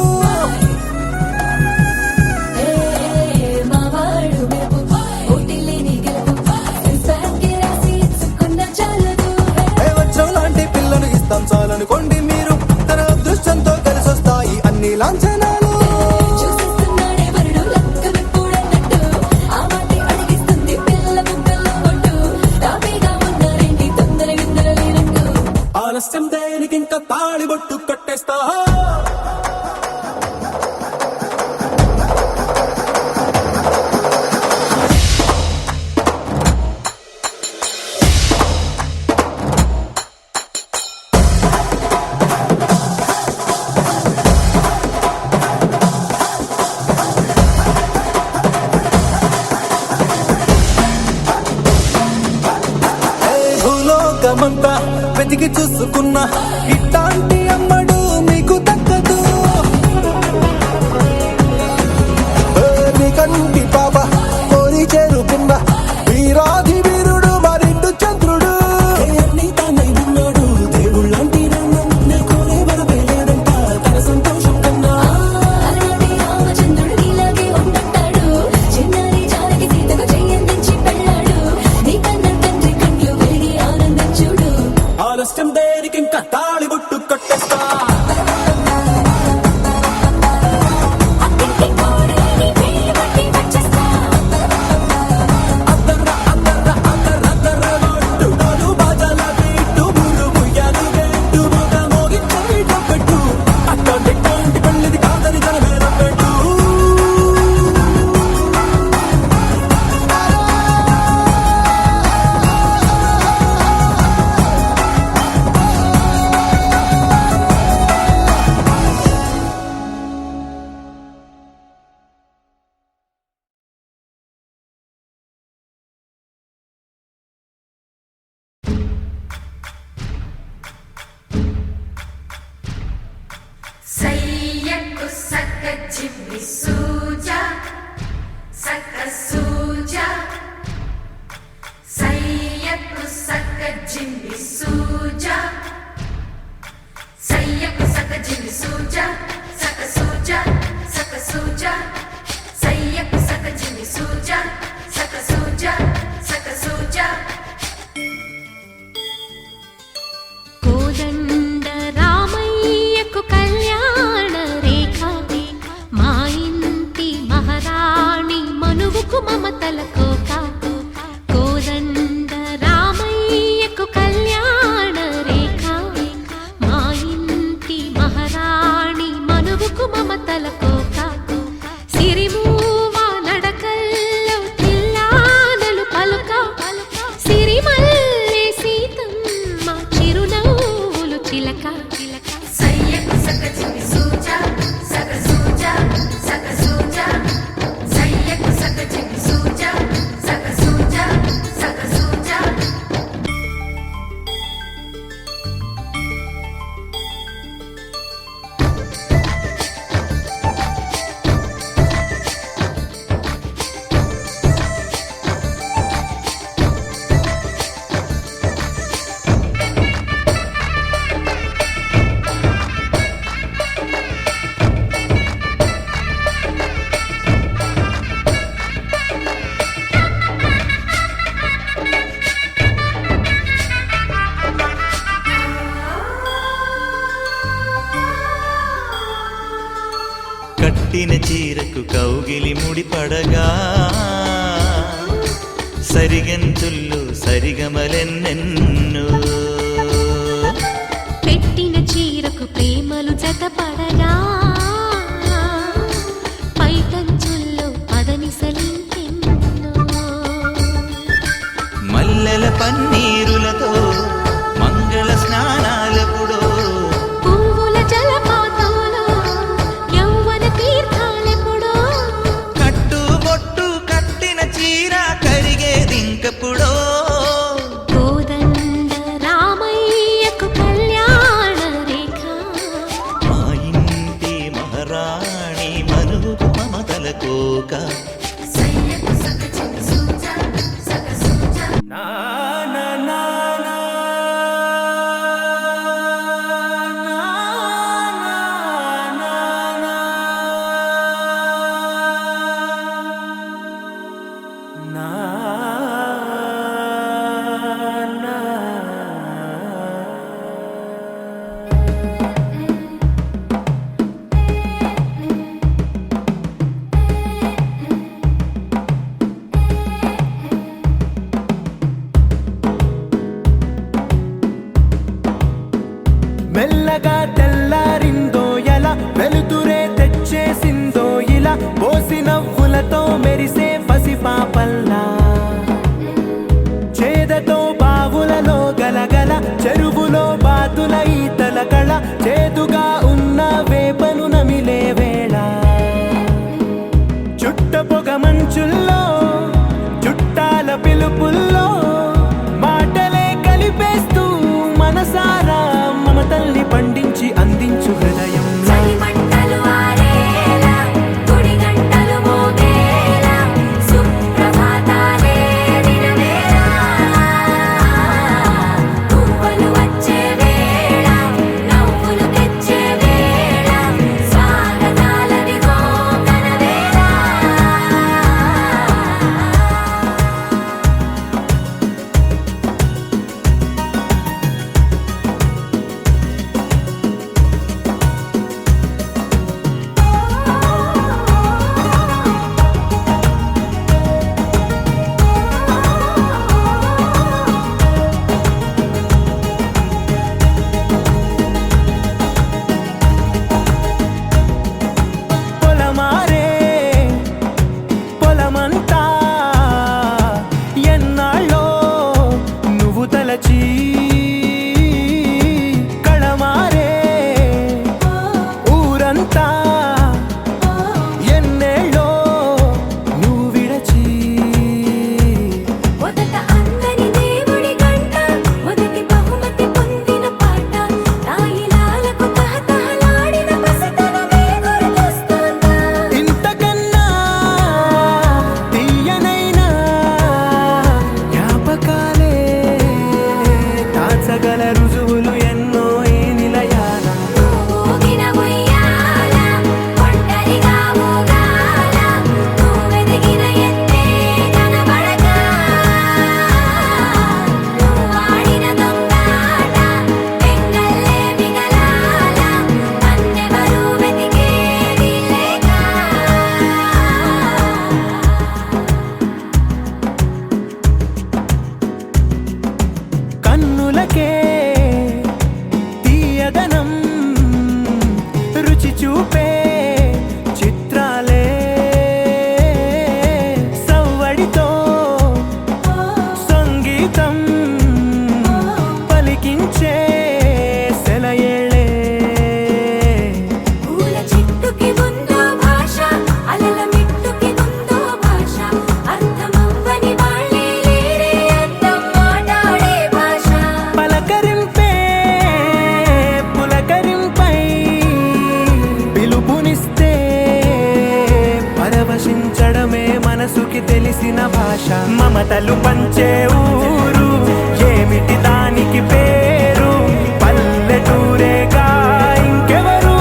మావాడు మెరుపు ఓటిల్లేని గెలుపు ఇన్స్టాకి రాసి ఇచ్చుకున్న చాలదు వజ్రం లాంటి పిల్లను ఇస్తాం చాలనుకోండి మీరు తన అదృష్టంతో కలిసొస్తాయి అన్ని లాంఛనాలు చూసిస్తున్నాడే వరుడు లక్క విప్పుడన్నట్టు ఆ మాటే అడిగిస్తుంది పిల్ల బుగ్గల్లో కొట్టు తాపీగా ఉన్నారేంటి తొందర గిందర లేనట్టు ఆలస్యం దేనికి ఇంకా తాళిబొట్టు కట్టేస్తా భూలోకమంతా వెతికి చూసుకున్నా ఇట్లాంటి అమ్మడు మీకు దక్కదు నీ కంటి పాప కోరి చేరుకున్నా వీరాధి వీరుడు మరిండు చంద్రుడు అన్ని తానై ఉన్నాడు దేవుళ్ళంటి నన్ను కోరే వరమే లేదంట తన సంతోషం కన్నా అలాంటి రామచంద్రుడు నీలాగే ఉండంటాడు చిన్నారి జానకి సీతకు చెయ్యందించి పెళ్ళాడు నీ కన్న తండ్రి కండ్లు వెలిగి ఆనందం చూడు ఆలస్యం దేనికి ఇంకా తాళిబొట్టు కట్టేస్తా అత్తింటి కోడలిని పెళ్లి పట్టి వచ్చేస్తా అద్దర్ర బాజాల బీటు మురు ముయ్యాలు గేటు మొగ మోగించే పెట్టు అట్లాంటి పెళ్ళిది కాదని జనమేర పెట్టు సయ్యకు సక్క జిమ్మి సూజా సక్క సూజా సయ్యకు సక్క జిమ్మి సూజా సయ్యకు సక్క జిమ్మి సూజా సక్క సూజా సక్క సూజా సయ్యకు సక్క జిమ్మి సూజా సక్క సూజా సక్క సూజా కోదండ రామయ్యకు కళ్యాణ రేఖ మా ఇంటి మహారాణి మనువుకు మమతల కోక కోదండ రామయ్యకు కళ్యాణ రేఖ మా ఇంటి మహారాణి మనువుకు మమతల కోక సిరిమూవ నడకల్లో తిల్లానలు పలుక సిరిమల్లె సీతమ్మ చిరునవ్వులు చిలక సయ్యకు సక్క జిమ్మి సూజా సక్క సూజా సక్క సూజా సయ్యకు సక్క జిమ్మి సూజా సక్క సూజా సక్క సూజా కట్టిన చీరకు కౌగిలి ముడిపడగా సరిగంతుల్లో సరిగమలెన్నెన్నో పెట్టిన చీరకు ప్రేమలు జతపడగా పైకంచుల్లో పదనిసలింకెన్నో మల్లెల పన్నీరులతో మంగళ స్నానాలపుడో పువ్వుల జలపాతంలో యౌవన తీర్థాలెప్పుడో కట్టుబొట్టు కట్టిన చీర కరిగేదింకపుడో కోదండ రామయ్యకు కళ్యాణ రేఖ మా ఇంటి మహారాణి మనువుకు మమతల కోక సయ్యకు సక్క జిమ్మి సూజా సక్క సూజా నా నా నా నా మెల్లగా తెల్లారిందో ఎలా వెలుతురే తెచ్చేసిందో ఇలా పోసి నవ్వులతో మెరిసే పసిపాపల్లా చేదతో బావులలో గలగల చెరువులో బాతుల ఈతల కళ చేదుగా ఉన్న వేపను నమిలే వేళ చుట్ట పొగ మంచుల్లో చుట్టాల పిలుపుల్లో మాటలే కలిపేస్తూ మనసారా మమతల్ని పండించి అందించు హృదయం చలిమంటలు ఆరేలా గుడి గంటలు మోగేలా సుప్రభాతాలే దినవేళ పువ్వులు వచ్చే వేళ నవ్వులు తెచ్చే వేళ స్వాగతాలదిగో కనవేళ పొలమారే పొలమంతా ఎన్నాళ్ళో నువ్వు తలచి కళమారే ఊరంతా ఎన్నేళ్ళో నువ్వు విడచి మొదట అందని దేవుడి గంట మొదటి బహుమతి పొందిన పాట తాయిలాలకు తహతహలాడిన పసితనమే గుర్తొస్తుందా ఇంతకన్నా తీయనైనా జ్ఞాపకాలే దాచగల రుజువులు ఎన్నో ఈ నిలయాల ఊగిన ఉయ్యాల ఒంటరిగా ఊగాల నువ్వెదిగిన ఎత్తే కనబడక నువ్వాడిన దొంగాట పెంగల్లే మిగలాల నన్నెవరూ వెతికేది లేక కన్నులకే తీయదనం రుచి చూపే చిత్రాలే సవ్వడితో సంగీతం పలికించే సెలయేళే పూల చెట్టుకి ఉందో భాష అలల మిట్టుకి ఉందో భాష అర్థమవ్వని వాళ్ళే లేరే అర్థం మాట్లాడే భాష పలకరింపే పులకరింపై పిలుపునిస్తే పరవశించడమే మనసుకి తెలిసిన భాష మమతలు పంచే ఊరు ఏమిటి దానికి పేరు పల్లెటూరేగా ఇంకెవరు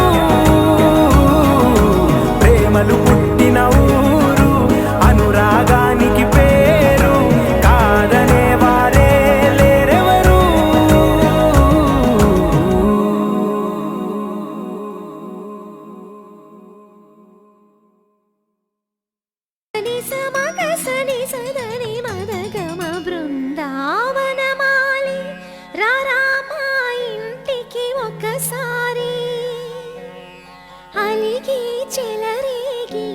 ప్రేమలు పుట్టిన ఊరు అనురాగానికి పేరు కాదనే వారే లేరెవరు సని సమగ సని సదని మదగమ బృందావనమాలి రారామా ఇంటికి ఒకసారి అలిగి చెలరేగి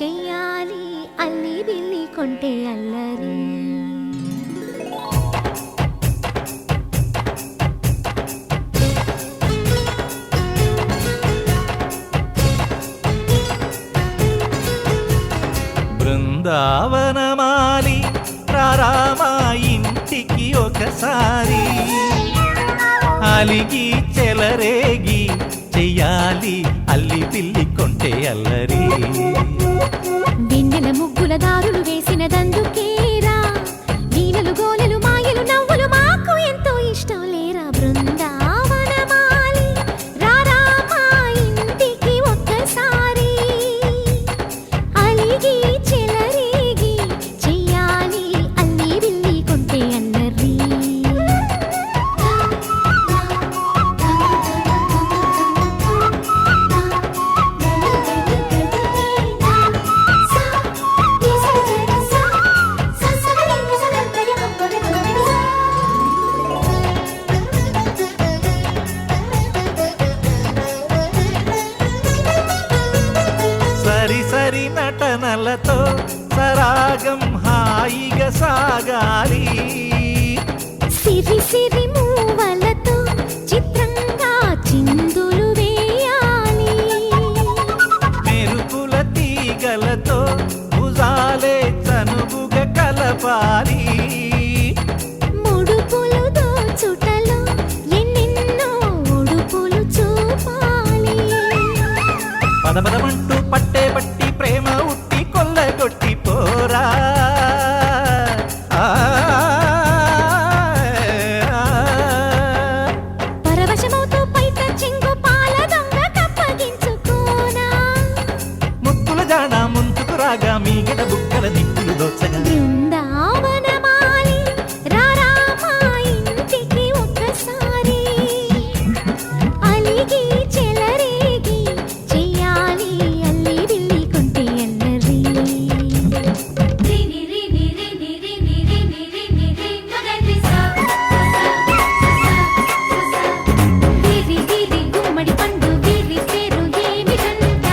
చెయ్యాలి అల్లి బిల్లి కొంటే అల్లరి బృందావనమాలి రారామా ఇంటికి ఒకసారి అలిగి చెలరేగి చెయ్యాలి అల్లి పిల్లి కొంటే అల్లరి వెన్నెల ముగ్గుల దారులు వేసినదందుకేరా వీణలు గోలెలు మాయలు నవ్వులు మాకు ఎంతో ఇష్టం లేరా బృందావనమాలి రారామా ఇంటికి ఒక్కసారి అలిగి చెలరేగి చెయ్యాలి అల్లి బిల్లి కొంటే అల్లరి నటనలతో సరాగం హాయిగా సాగాలి. సిరి సిరి మూవలతో చిత్రంగా చిందులు వేయాలి. మెరుపుల తీగలతో భుజాలే చనువుగా కలపాలి. ముడుపులు దోచుటలో ఎన్నెన్నో ఉడుపులు చూపాలి. పదపదమంటూ పట్టే పట్టి ప్రేమ ఉట్టి కొల్లగొట్టి పోరా. పరవశమవుతూ పైట చెంగు పాల దొంగ కప్పగించుకోనా. ముక్కుల జాడ ముందుకు రాగా మీగడ బుక్కల దిక్కులు దోచగా. బృందావనమాలి రారా మా ఇంటికి ఒక్కసారి. అలిగి చెలరేగి చెయ్యాలి అల్లి బిల్లి కొంటే అల్లరి. రిని రిని రిని రిని రిని రిని రి మగండి సా గిరి గిరి గుమ్మడి పండు గిరి పేరు ఏమిటంట.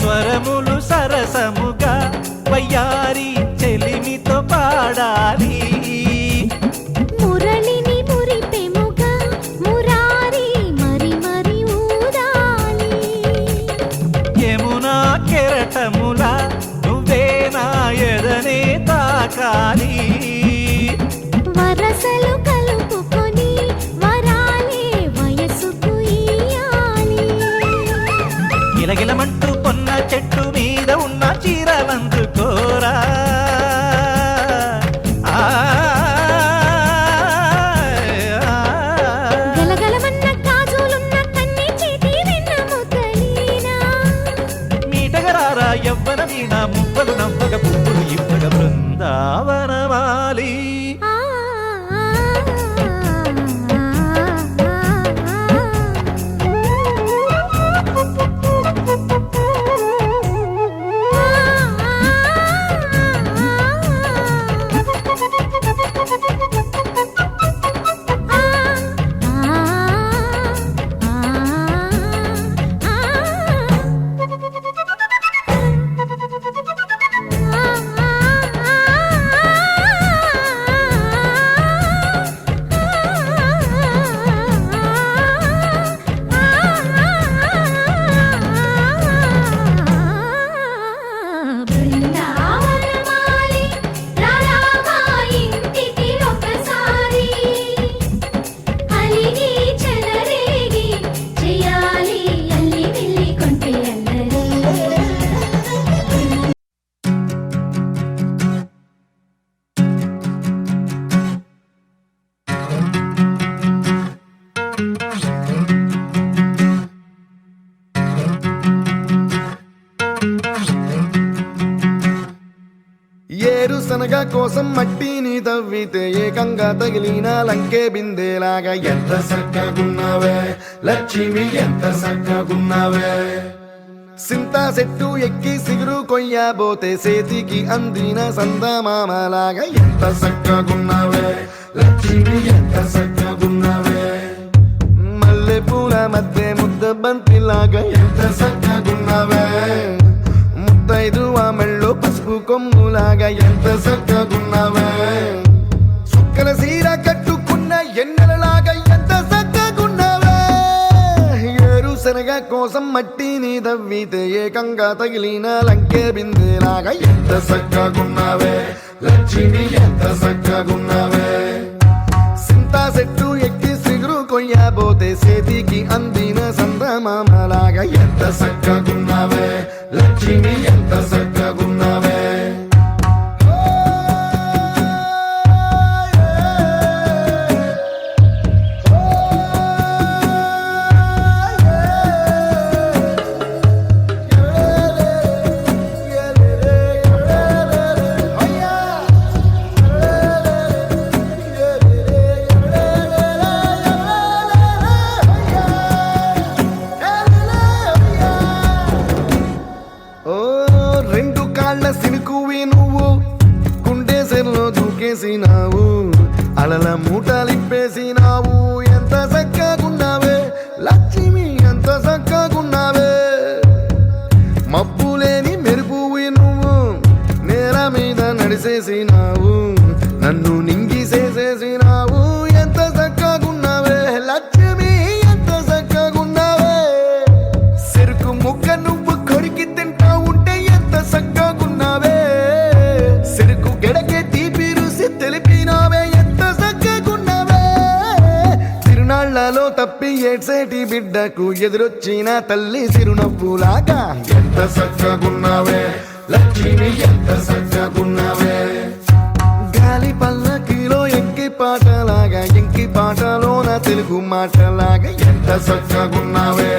స్వరములు సరసముగా వయ్యారి చెలిమితో పాడాలి. మురళిని మురిపెముగా మురారి మరి మరి ఊదాలి. యమునా కెరటములా నువ్వే నా ఎదనే తాకాలి. వరసలు కలుపుకొని వరాలే వయసుకు ఇయ్యాలి. గిలగిలమంటూ పొన్న చెట్టు మీద ఉన్న చీరలందుకోరా. గలగలమన్న గాజులున్న కన్ని చేతి వెన్న ముద్దలీనా. మీటగరారా ఎవ్వన వీణ మువ్వలు నవ్వగ పువ్వులు ఇవ్వగ బృందావనమాలి. ఆ బృందావనమాలి రారా మా ఇంటికి ఒకసారి. అలిగి చెలరేగి చెయ్యాలి అల్లి బిల్లి కొంటే అల్లరి. ఏరుశనగ కోసం మట్టిని తవ్వితే ఏకంగా తగిలిన లంకే బిందేలాగా ఎంత చక్కగున్నావే లక్ష్మి, ఎంత చక్కగున్నావే. సింతా చెట్టు ఎక్కి సిగురు కొయ్యబోతే చేతికి అందిన సందమామలాగా ఎంత చక్కగున్నావే లక్ష్మి, ఎంత చక్కగున్నావే. మల్లె పూల మధ్య ముద్ద బంతిలాగా ఎంత చక్కగున్నావే. ముత్తైదు మెళ్ళో పసుపు కొమ్ములాగా ఎంత చక్కగున్నావే. సుక్కల సీర కట్టుకున్న ఎన్నెలలాగా ఎంత చక్కగున్నావే. ఏరుశనగ కోసం మట్టిని తవ్వితే ఏకంగా తగిలిన లంకే బిందేలాగా ఎంత చక్కగున్నావే లక్ష్మి, ఎంత చక్కగున్నావే. సింతా చెట్టు ఎక్కి సిగురు కొయ్యబోతే చేతికి అందిన సందమామలాగా ఎంత చక్కగున్నావే లక్ష్మి, ఎంత చక్కగున్నావే. రెండు కాళ్ళ సినుకువి నువ్వు గుండెసెల్లో దూకేసినావు అలల మూటలిప్పేసినావు ఎంత చక్కగున్నావే లక్ష్మి ఎంత చక్కగున్నావే మబ్బులేని మెరుపువి నువ్వు నేల మీద నడిసేసినావు నన్ను నింగిసేసేసినావు ఎంత చక్కగున్నావే లక్ష్మి ఎంత చక్కగున్నావే చెరుకు ముక్క నువ్వు కొరికి తింటా ఉంటే ఎంత చక్కగున్నావే చెరుకు గెడకే తీపి రుసి తెలిపినావే ఎంత చక్కగున్నావే తిరునాళ్లలో తప్పి ఏడ్సేటి బిడ్డకు ఎదురొచ్చిన తల్లి చిరునవ్వులాగా ఎంత చక్కగున్నావే లక్ష్మి ఎంత చక్కగున్నావే గాలి పల్లకిలో ఎంకి పాటలాగా ఎంకి పాటలోన తెలుగు మాటలాగా ఎంత చక్కగున్నావే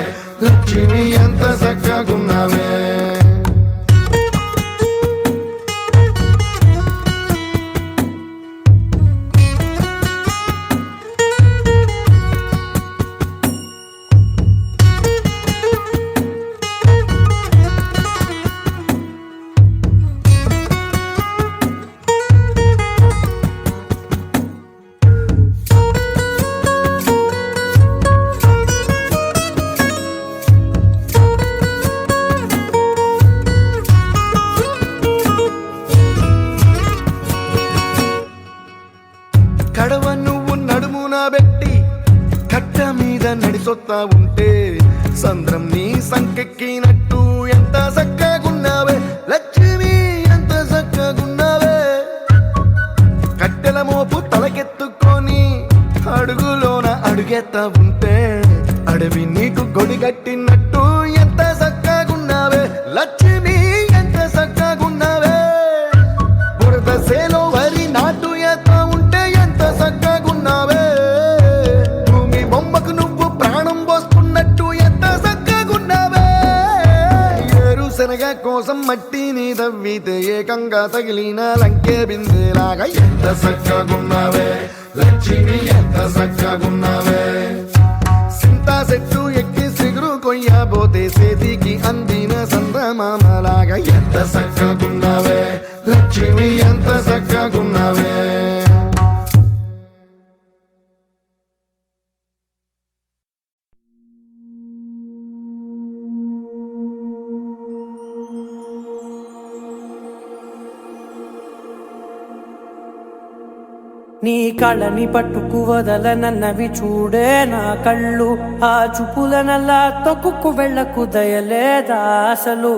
లక్ష్మి ఎంత చక్కగున్నావే కడవ నువ్వు నడుమున పెట్టి కట్ట మీద నడిసొత్తా ఉంటే సంద్రం నీ సంకెక్కినట్టు ఎంత చక్కగున్నావే లక్ష్మి ఎంత చక్కగున్నావే కట్టెల మోపు తలకెత్తుకొని అడుగులోన అడుగెత్తా ఉంటే అడవి నీకు గొడిగట్టినట్టు ఎంత చక్కగున్నావే లక్ష్మి ఎంత చక్కగున్నావే బురద సేలో వరి నాటు ఎత్తా ఉంటే ఎంత చక్కగున్నావే భూమి బొమ్మకు నువ్వు ప్రాణం పోస్తున్నట్టు ఎంత చక్కగున్నావే ఏరుశనగ కోసం మట్టిని తవ్వితే ఏకంగా తగిలిన లంకే బిందెలాగా ఎంత చక్కగున్నావే లక్ష్మి ఎంత చక్కగున్నావే సింతా చెట్టు ఎక్కి సిగురు కొయ్యబోతే చేతికి అందిన సందమామలాగా ఎంత చక్కగున్నావే లక్ష్మి ఎంత చక్కగున్నావే నీ కళ్ళని పట్టుకు వదలనన్నవి చూడే నా కళ్ళు ఆ చూపులనల్లా తొక్కుకు వెళ్ళకు దయలేదా అసలు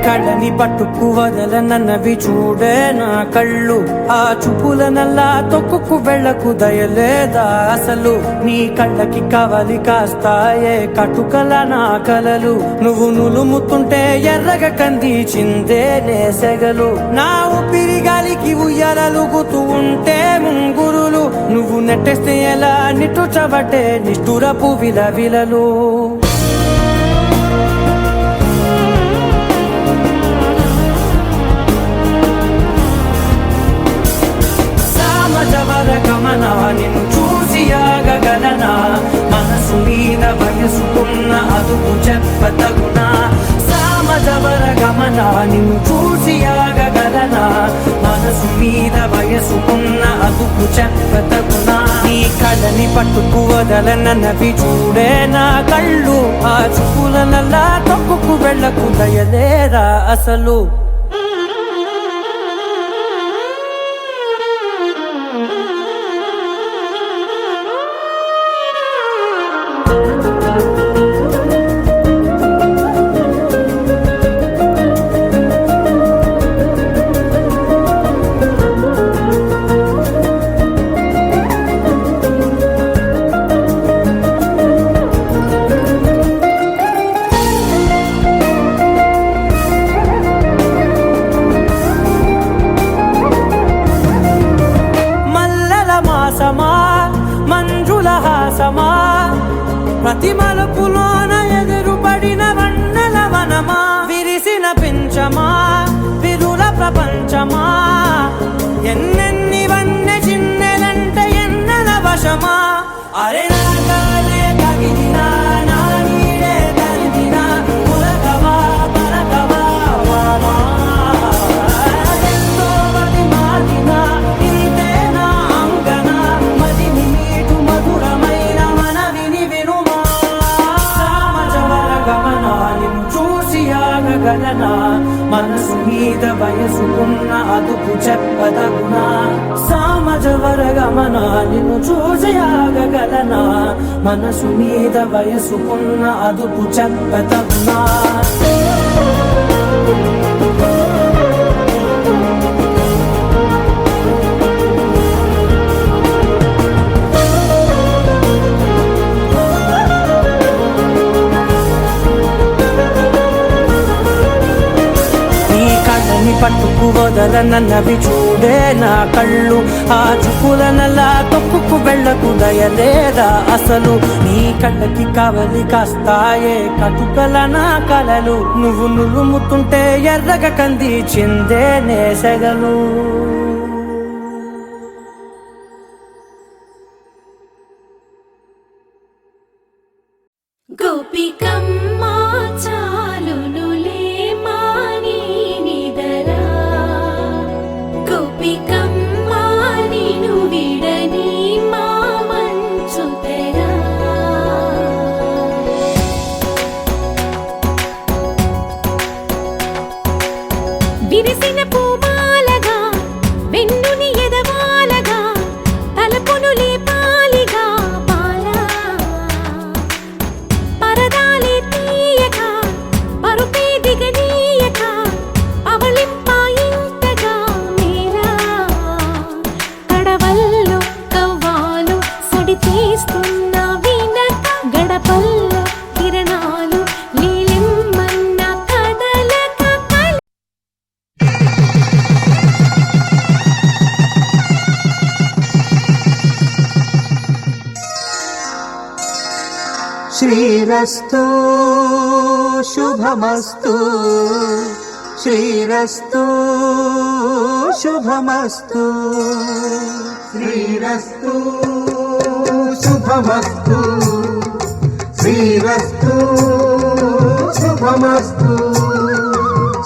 కళ్ళని పట్టుకు వదలనన్నవి చూడే నా కళ్ళు ఆ చూపులనల్లా తొక్కుకు వెళ్ళకు దయలేదా అసలు నీ కళ్ళకి కవలి కాస్తాయే కటుకల నా కలలు నువ్వు నులుముతుంటే ఎర్రగ కంది చిందే నేసెగలు నా ఊపిరి గాలికి ఉయ్యాలలుగుతూ ఉంటే ముంగురులు నువ్వు నెట్టేస్తే ఎలా నిట్టుచబట్టే నిష్ఠురపు విలవిలలు గమన నిన్ను చూసి ఆగగలనా మనసు మీద వయసుకున్న అదుపు చెప్పతగునా సామజవర గమన నిన్ను చూసి ఆగగలనా మనసు మీద వయసుకున్న అదుపు చెప్పతగునా నీ కళ్ళని పట్టుకు వదలనన్నవి చూడే నా కళ్ళు ఆ చూపులనల్లా తొక్కుకు వెళ్ళకు దయలేరా అసలు వశమా ఎన్నెన్ని వన్నె చిన్నెలంటే ఎన్నెల వశమా అరే నా కాలే తగిలినా నా నీడే తరిమినా ఉలకవా పలకవా వామా ఎంతో మది మాటినా ఇంతే నా అంగన మదిని మీటు మధురమైన మనవిని వినుమా సామజవర గమన నిన్ను చూసి ఆగగలనా మనసు మీద వయసుకున్న అదుపు చెప్పదగునా సామజవర గమన నిన్ను చూసి ఆగగలనా మనసు మీద వయసుకున్న అదుపు చెప్పదగునా పట్టుకు వదలనన్నవి చూడే నా కళ్ళు ఆ చుకులనలా తొక్కుకు వెళ్ళకు దయలేదా అసలు నీ కళ్ళకి కవలి కాస్తాయే కటుకల నా కలలు నువ్వు నులుముతుంటే ఎర్రగ కంది చిందే నేసగలు గోపికమ్మ చాలునులే మాని నిదరా గోపికమ్మ నిను విడని మా మంచుతరా విరిసిన పూమాలగా వెన్నుని ఎదవాలగా తలపును లేపాలిగా బాలా పరదాలే తీయక పరుపే దిగనీయక అవలింపాయింతగా మేలా కడవల్లో కవ్వాలు సడి తీస్తున్న వీణత గడపల్లో కిరణాలు లీలిమ్మన్న కదలక శ్రీరస్తు శుభమస్తు శ్రీరస్తు శుభమస్తు శ్రీరస్తు శుభమస్తు శ్రీరస్తు శుభమస్తు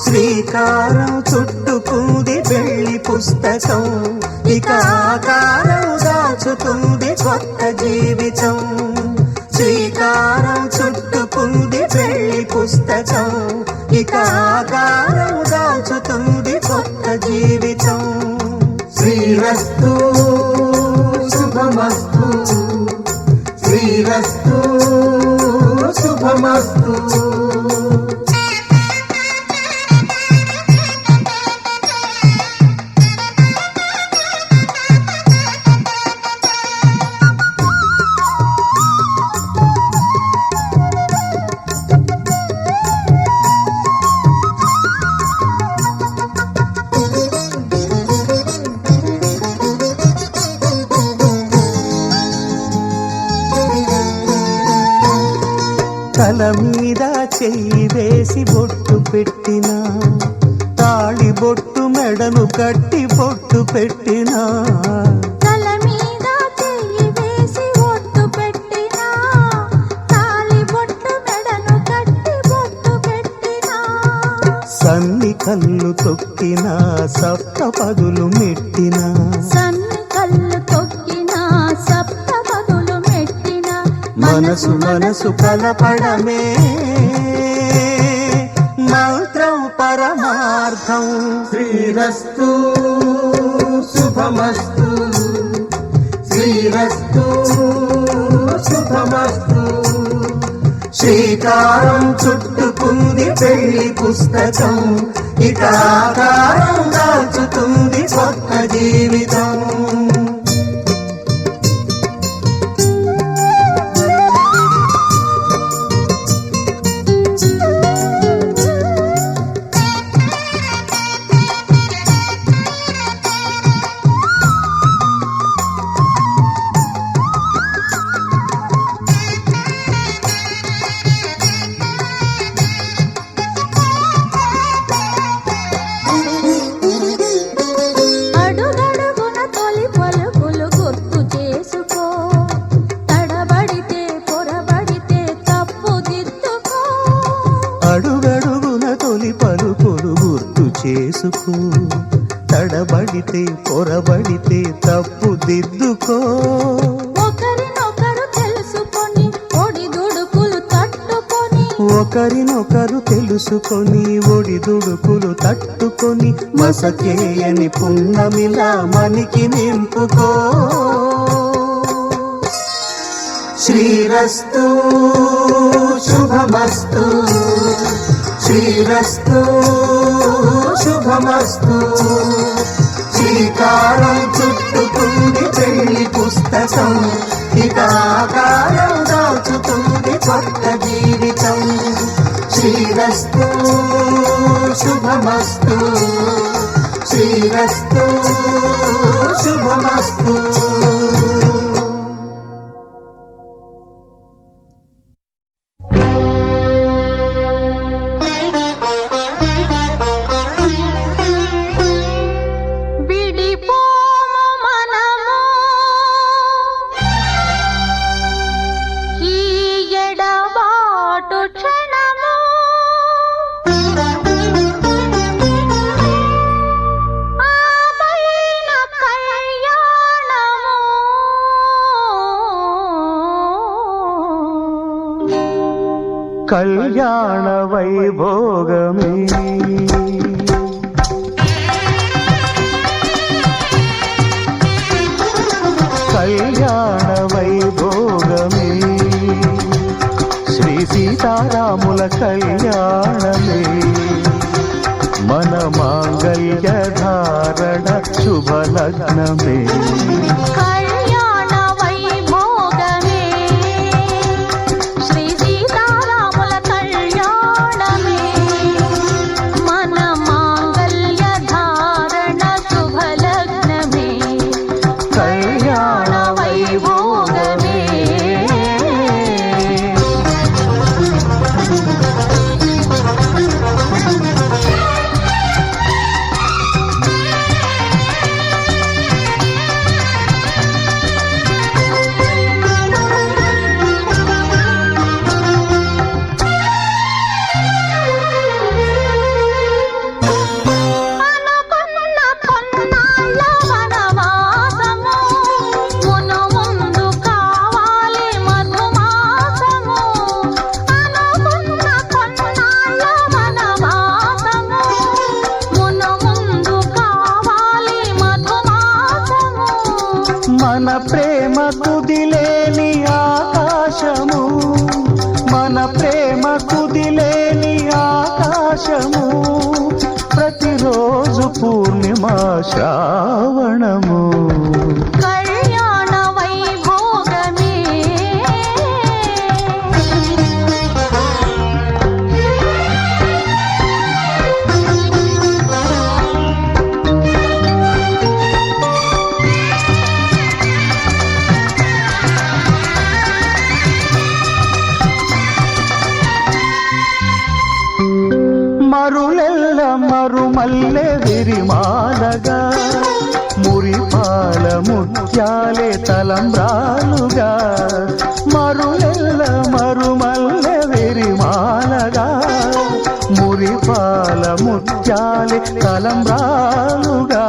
శ్రీకారం చుట్టుకుంది పెళ్లి పుస్తకం ఇక ఆకారం దాచుతుంది కొత్త జీవితం శ్రీకారం చుట్టుకుంది పెళ్లి పుస్తకం ఇక ఆకారం దాచుతుంది కొత్త జీవితం శ్రీరస్తు శుభమస్తు శ్రీరస్తు శుభమస్తు తల మీద చెయ్యి వేసి బొట్టు పెట్టినా తాళి బొట్టు మెడను కట్టి బొట్టు పెట్టినా తల మీద చెయ్యి వేసి బొట్టు పెట్టినా తాళి బొట్టు మెడను కట్టి బొట్టు పెట్టినా సన్ని కళ్ళు తొక్కినా సప్త పదులు మెట్టినా సన్ని కళ్ళు తొక్కినా సప్త పదులు మెట్టినా మనసు మనసు కలపడమే మంత్రం పరమార్థం శ్రీరస్తు శుభమస్తు శ్రీరస్తు శుభమస్తు శ్రీకారం చుట్టుకుంది పెళ్లి పుస్తకం ఇక ఆకారం దాచుతుంది కొత్త జీవితం అడుగడుగున తొలి పలుకులు గుర్తు చేసుకో, తడబడితే పొరబడితే తప్పు దిద్దుకో. ఒకరినొకరు తెలుసుకొని ఒడిదుడుకులు తట్టుకొని, ఒకరినొకరు తెలుసుకొని ఒడిదుడుకులు తట్టుకొని, మసకేయని పున్నమిలా మనికి నింపుకో. శ్రీరస్తు శుభమస్తు, శ్రీరస్తు శుభమస్తు. శ్రీకారం చుట్టుకుంది పెళ్లి పుస్తకం, ఇక ఆకారం దాచుతుంది కొత్త జీవితం. శ్రీరస్తు శుభమస్తు, శ్రీరస్తు శుభమస్తు. కళ్యాణ వైభోగమే కళ్యాణ వైభోగమే, శ్రీ సీతారాముల కళ్యాణమే. మన మాంగళ్య ధారణ శుభలగ్నమే. మన ప్రేమ కుదిలేని ఆకాశము, మన ప్రేమ కుదిలేని ఆకాశము, ప్రతిరోజు పూర్ణిమా శ్రావణము. కళ్యాణ వైభోగమే మరులెల్ల మరుమల్లె విరిమాలగా, మురిపాల ముత్యాలే తలంబ్రాలుగా. మరులెల్ల మరుమల్లె విరిమాలగా, మురిపాల ముత్యాలే తలంబ్రాలుగా.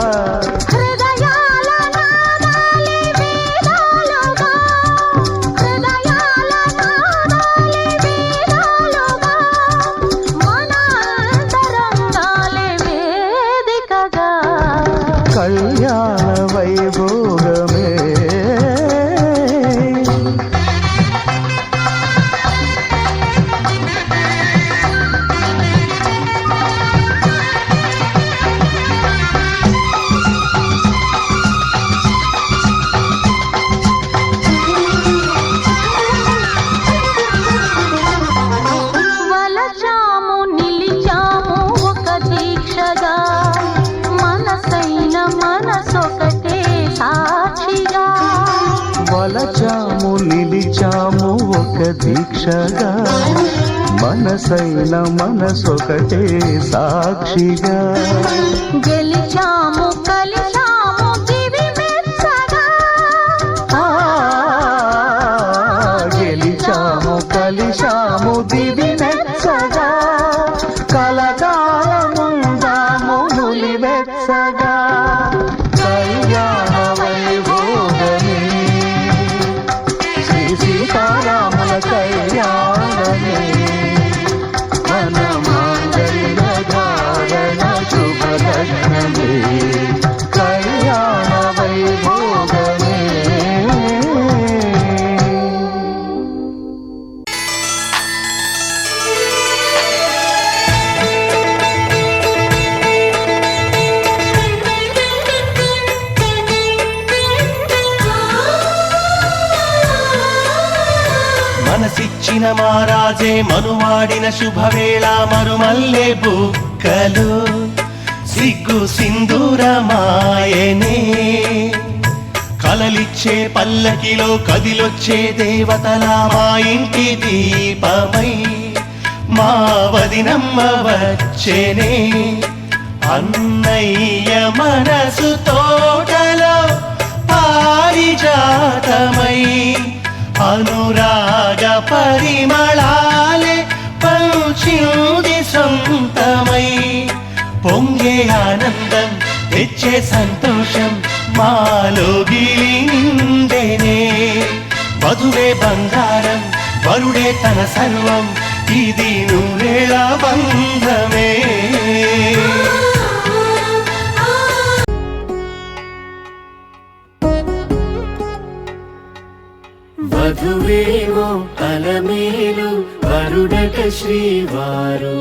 కళ్యాణ వైభోగమే వలచాము నిలిచాము ఒక దీక్షగా, మనసైన మనసొకటే సాక్షిగా. వలచాము నిలిచాము ఒక దీక్షగా, మనసైన మనసొకటే సాక్షిగా. గెలిచాము కలిచాము దివి మెచ్చగా, గెలిచాము కలిశాము దివి మెచ్చగా. మహారాజే మనువాడిన శుభవేళ మరుమల్లె బుక్కలు సిగ్గు సింధూరమాయనే కలలిచ్చే పల్లకిలో కదిలొచ్చే దేవతల మా ఇంటి దీపమై మా వదినమ్మ వచ్చేనే అన్నయ్య మనసు తోటలో పారిజాతమై అనురాగ పరిమళాలే పంచింది సొంతమై పొంగే ఆనందం తెచ్చే సంతోషం మాలో గిలిందెనే వధువే బంగారం వరుడే తన సర్వం ఇది నూరేళ బంధమే వధువేమో అలమేలు వరుడట శ్రీవారు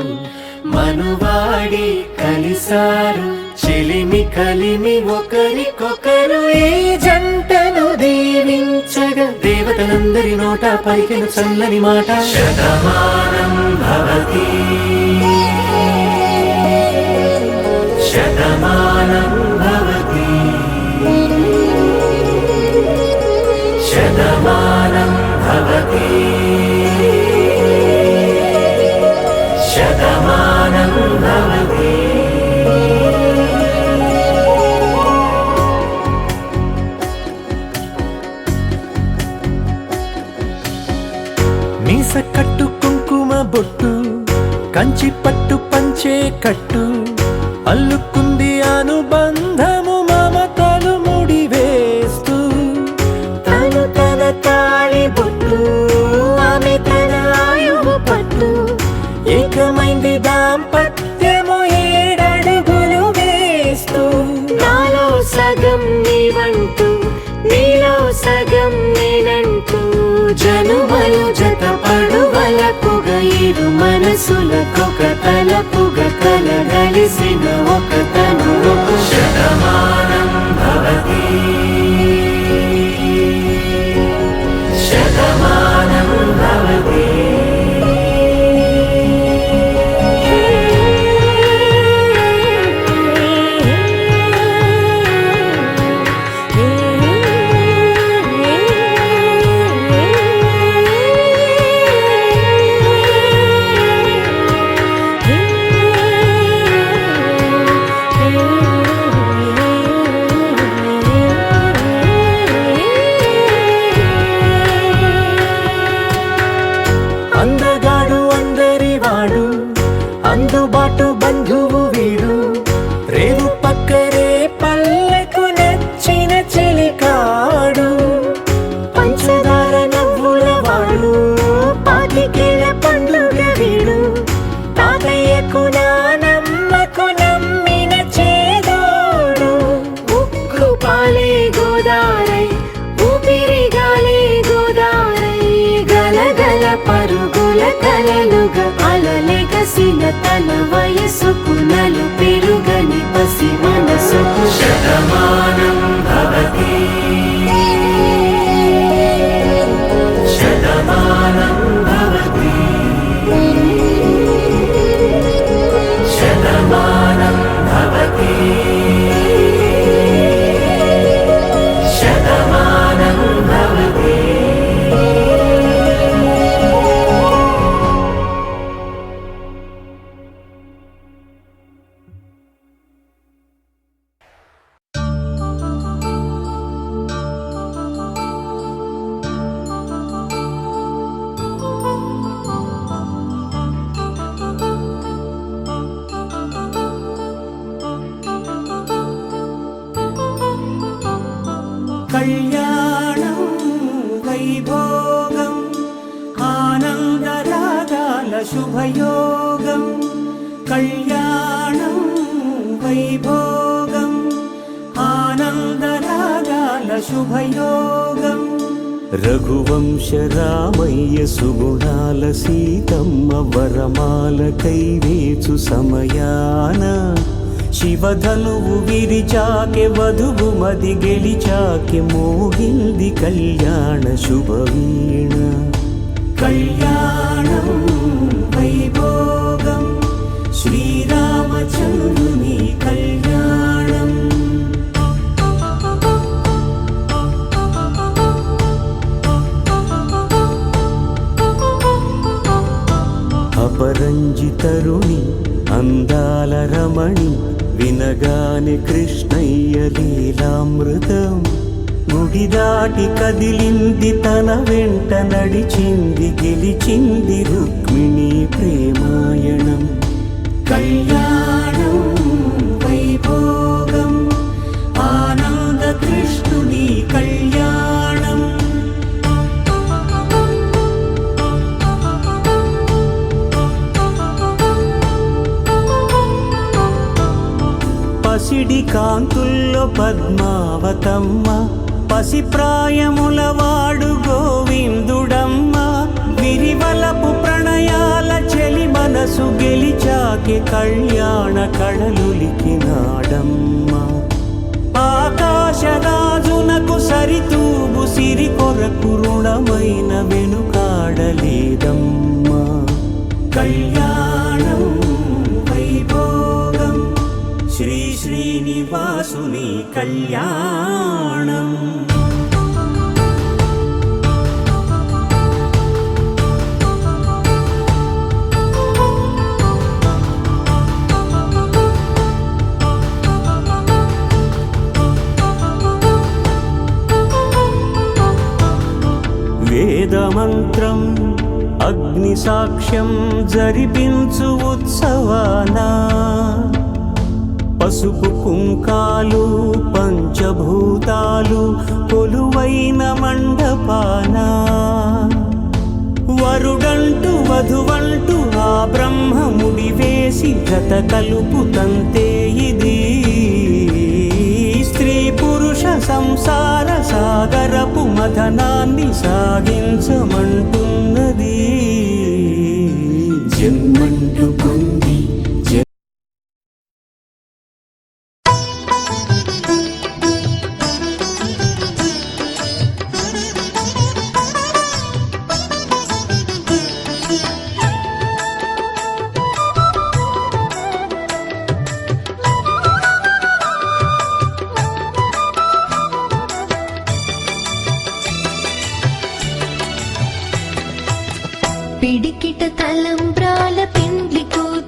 మనువాడి కలిసారు చెలిమి కలిమి ఒకరికొకరు ఈ జంటను దీవించగా దేవతలందరి నోట పలికిన చల్లని మాట శతమానం భవతి శతమానం భవతి శతమానం భవతి శతమానం భవతి మీస కట్టు కుంకుమ బొట్టు కంచి పట్టు పంచే కట్టు అల్లుకుంది అనుబంధము మమతలు ముడివేస్తూ తను తన తాళి బొట్టు ఆమె తన ఆయువు పట్టు ఏకమైంది దాంపత్యము 7 అడుగులు వేస్తూ నాలో సగం నీవంటూ నీలో సగం నేనంటూ జనుమలు జత పడువలపుగ ఇరు మనసులకొక తలపుగ కలగలిసిన ఒక తను శతమానం భవతి శతమానం భవతి అందగాడు అందరివాడు అందుబాటు బంధువు వీడు రేవు పక్కరే పల్లెకు నచ్చిన చెలికాడు పంచదార నవ్వుల వాడు పాతికేల పండుగ వీడు తాతయ్యకు నానమ్మకు నమ్మిన చేదోడు ఉక్కు పాలే గోదారై ఊపిరిగాలే గోదారై గలగల పరుగుల కలలుగా అలలెగసిన తన వయసుకు నలు పెరుగని పసి మనసుకు శతమానం భవతి శతమానం భవతి శతమానం భవతి శతమానం భవతి కళ్యాణం వైభోగం ఆనందరాగాల శుభయోగం కళ్యాణం వైభోగం ఆనందరాగాల శుభయోగం రఘువంశ రామయ్య సుగుణాల సీతమ్మ వరమాల కైవేచు సమయాన శివధనువు విరిచాకె వధువు మది గెలిచాకె మోగింది కళ్యాణ శుభవీణ కళ్యాణం వైభోగం శ్రీరామచంద్రుని కళ్యాణం. అపరంజితరుణి అందాల రమణి వినగానే కృష్ణయ్య లీలామృతం. గుడి దాటి కదిలింది తన వెంట నడిచింది గెలిచింది రుక్మిణి ప్రేమాయణం. కళ్యాణం వైభోగం ఆనంద కృష్ణుని కళ్యాణం. పసిడి కాంతుల్లో పద్మావతమ్మ పసిప్రాయముల వాడు గోవిందుడమ్మ. విరివలపు ప్రణయాల చెలి మనసు గెలిచాకే కళ్యాణ కళలులికినాడమ్మ. ఆకాశరాజునకు సరితూబు సిరి కొరకు రుణమైన వెనుకాడలేదమ్మా. కళ్యాణం వైభోగం శ్రీ శ్రీనివాసుని కళ్యాణం. వేదమంత్రం అగ్ని సాక్ష్యం జరిపించు ఉత్సవానా. పసుపు కుంకాలు పంచభూతాలు కొలువైన మండపాన. వరుడంటూ వధువంటూ ఆ బ్రహ్మముడి వేసి జత కలుపుతంతే ఇది. స్త్రీ పురుష సంసార సాగరపు మథనాన్ని సాగించమంటున్నది. జన్మంటూ పొంది పిడికిట తలంబ్రాల పిండ్లి కూతురు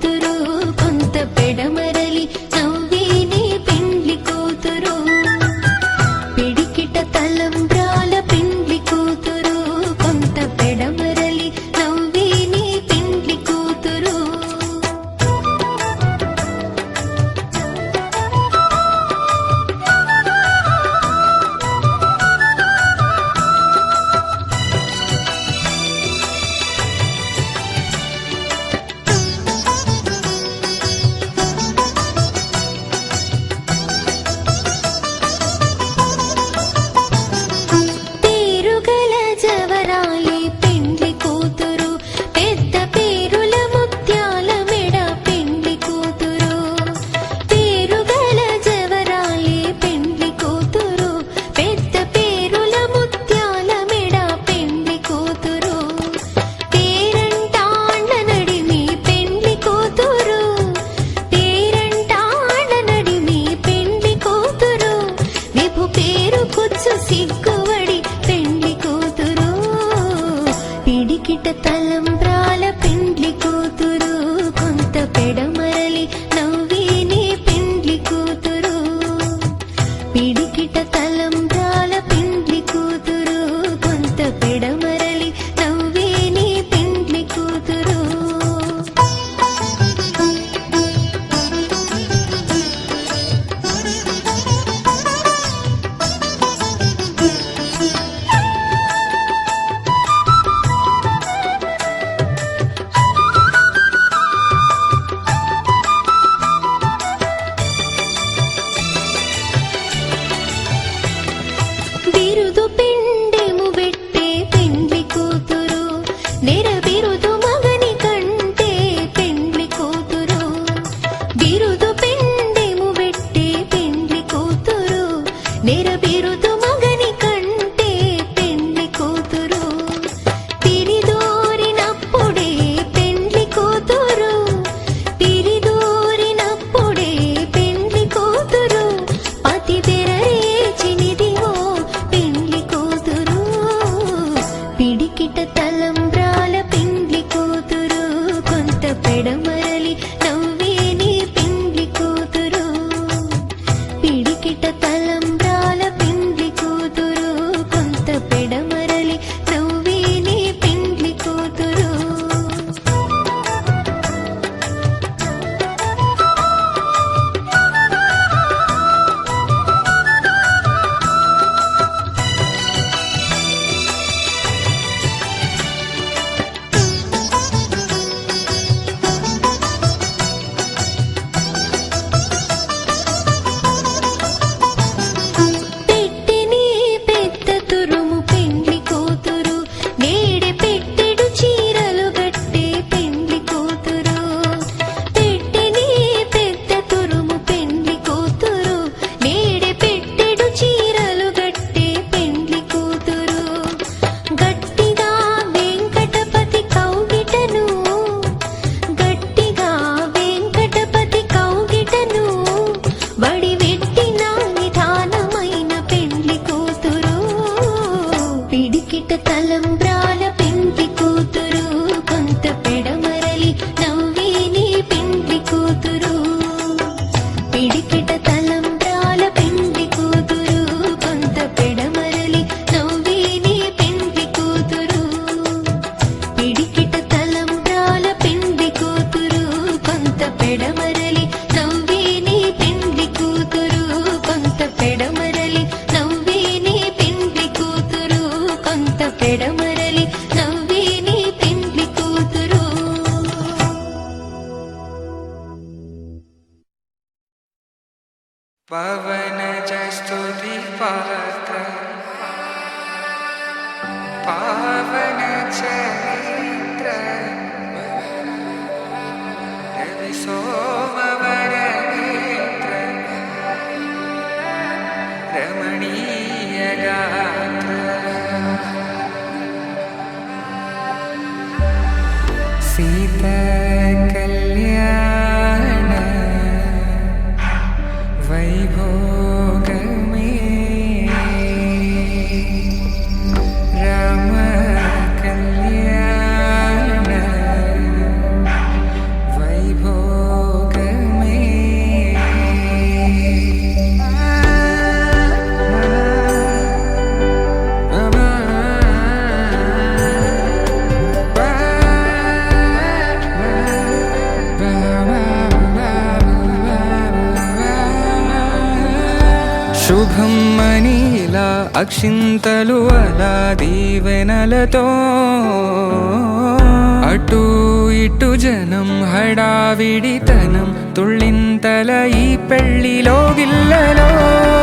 పవనజ స్తుతి పాత్ర పావన చరిత్ర రవి సోమవర నేత్ర రమణీయ గాత్ర సీత కళ్యాణ వైభోగమే రామ కళ్యాణ వైభోగమే శుభం మనీలా అక్షింతలు అలా దీవెనలతో అటు ఇటు జనం హడావిడితనం తుళ్ళింతల ఈ పెళ్లిలో గిల్లలో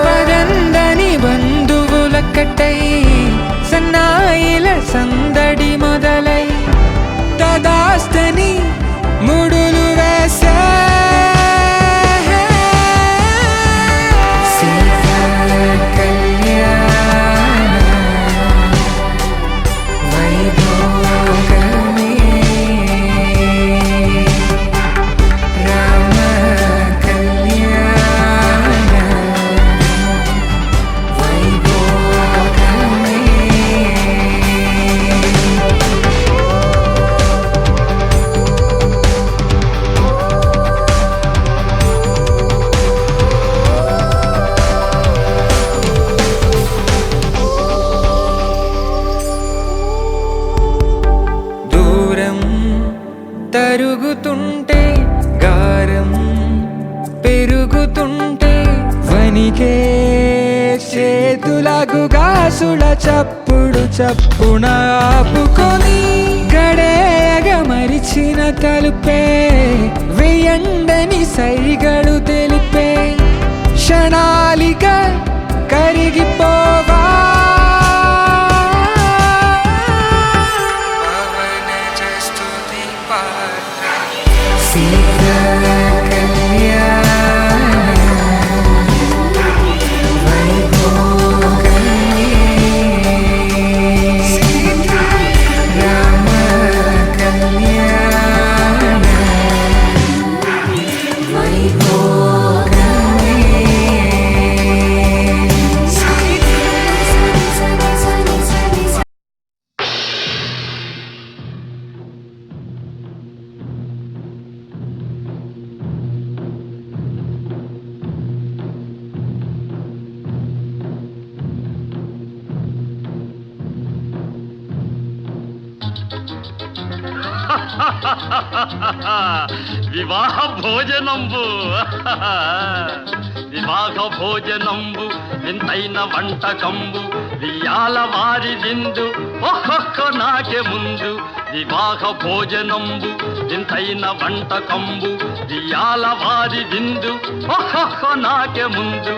పదందని బంధువుల కట్టై సన్నాయిల సందడి మొదలై తదాస్తని ముడులు వేసే తరుగుతుంటే గారం పెరుగుతుంటే వనికే చేతులకు గాసుల చప్పుడు చప్పున ఆపుకొని గడేయగ మరిచిన తలుపే వేయండని సైగడు తెలిపే క్షణాలిక కరిగిపోవా వివాహ భోజనంబు వివాహ భోజనంబు వింతైన వంటకంబు వియాల వారి విందు ఒక్కొక్క నాకే ముందు వివాహ భోజనంబు వింతైన వంటకంబు వియాల వారి విందు ఒక్కొక్క నాకే ముందు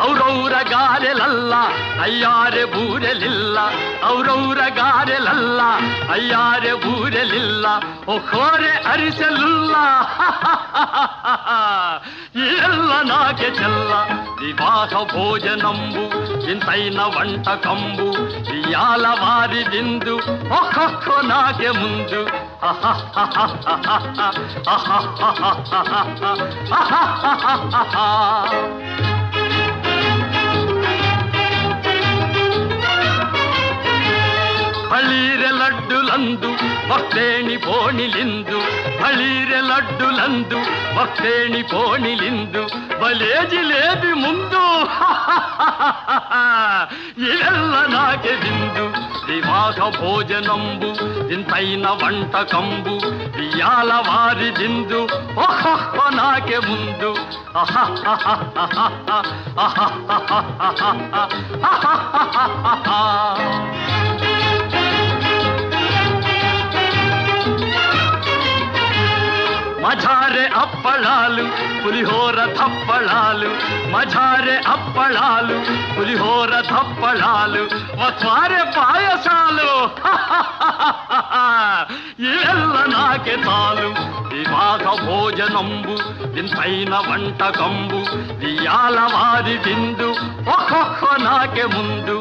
ಔರೌರ ಗಾರೆಲಲ್ಲ ಅಯ್ಯಾರೆ ಬೂರೆಲಿಲ್ಲ ಔರೌರ ಗಾರೆಲಲ್ಲ ಅಯ್ಯಾರೆ ಬೂರೆಲಿಲ್ಲ ಒಕ್ಕೋರೆ ಅರಿಸಲಿಲ್ಲ ಎಲ್ಲ ನಾಗೆ ಚೆಲ್ಲ ವಿವಾಹ ಭೋಜನಂಬು ಇಂತೈನ వంటకంబు ఇయాల వారి విందు ఒక్కొక్క నాగే ముందు ಬಳೀರೆ ಲಡ್ಡುಲಂದು ಭಕ್ತೇಣಿ ಪೋಣಿಲಿಂದು ಬಳೀರೆ ಲಡ್ಡುಲಂದು ಭಕ್ತೇಣಿ ಪೋಣಿಲಿಂದು ಬಲೇ ಜಿಲೇಬಿ ಮುಂದು ಇವೆಲ್ಲ ನಾಗೆ ಬಿಂದು వివాహ భోజనంబు ఇంతైన వంటకంబు ఇయాల వారి దిందు ఓహో నాకే ముందు మజారే అప్పళాలు పులిహోర థప్పళాలు మజారే అప్పళాలు పులిహోర థప్పళాలు వస్వారే పాయసాలు ఇవెల్ల నాకే చాలు వివాహ భోజనంబు ఇంతైన వంటకంబు ఇయాల వారి విందు ఒక్కొక్క నాకే ముందు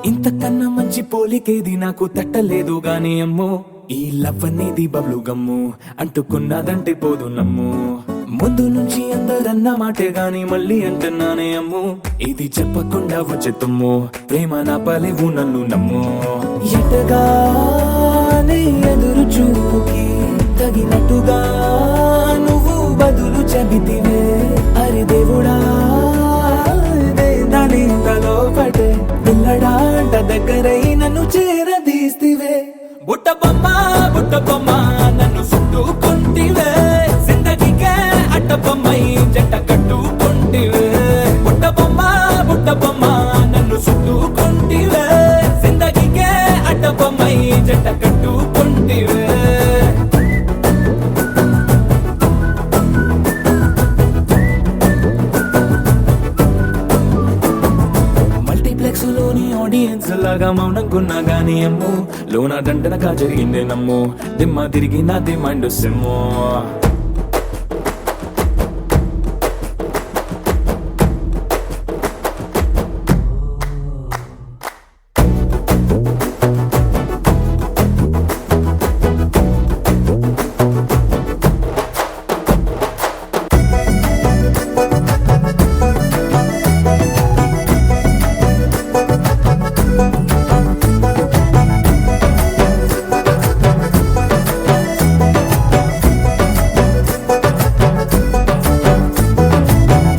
ఇంతకన్నా మంచి పోలికేది నాకు తట్టలేదు గాని అమ్మో ఈ లవ్ అనేది బబ్లు గమ్ము అంటుకున్నదంటే పోదు నమ్ము ముందు నుంచి అందరన్న మాటే గాని మళ్ళీ అంటున్నానే అమ్ము ఇది చెప్పకుండా వచ్చే తుమ్ము ప్రేమ నా పలేవు నన్ను నమ్ము ఎటగానే ఎదురు చూపుకి తగినట్టుగా నువ్వు బదులు చెబితివే అరి దేవుడా దాని తలో పడే పిల్లడాంట దగ్గరై నన్ను చేరదీస్తివే బుట్ట బొమ్మ నన్ను చుట్టుకుంటివే జిందగీకే అట్ట బొమ్మై జంట కట్టుకుంటివే బుట్ట బొమ్మ నన్ను చుట్టుకుంటివే జిందగీకే అట్ట బొమ్మై జంట కట్టుకుంటివే లోని ఆడియన్స్ లాగా మౌనంకున్నా గానీ అమ్ము లోన దండనగా జరిగిందే నమ్ము దిమ్మ తిరిగి నా దిమ్మండు సిమ్ము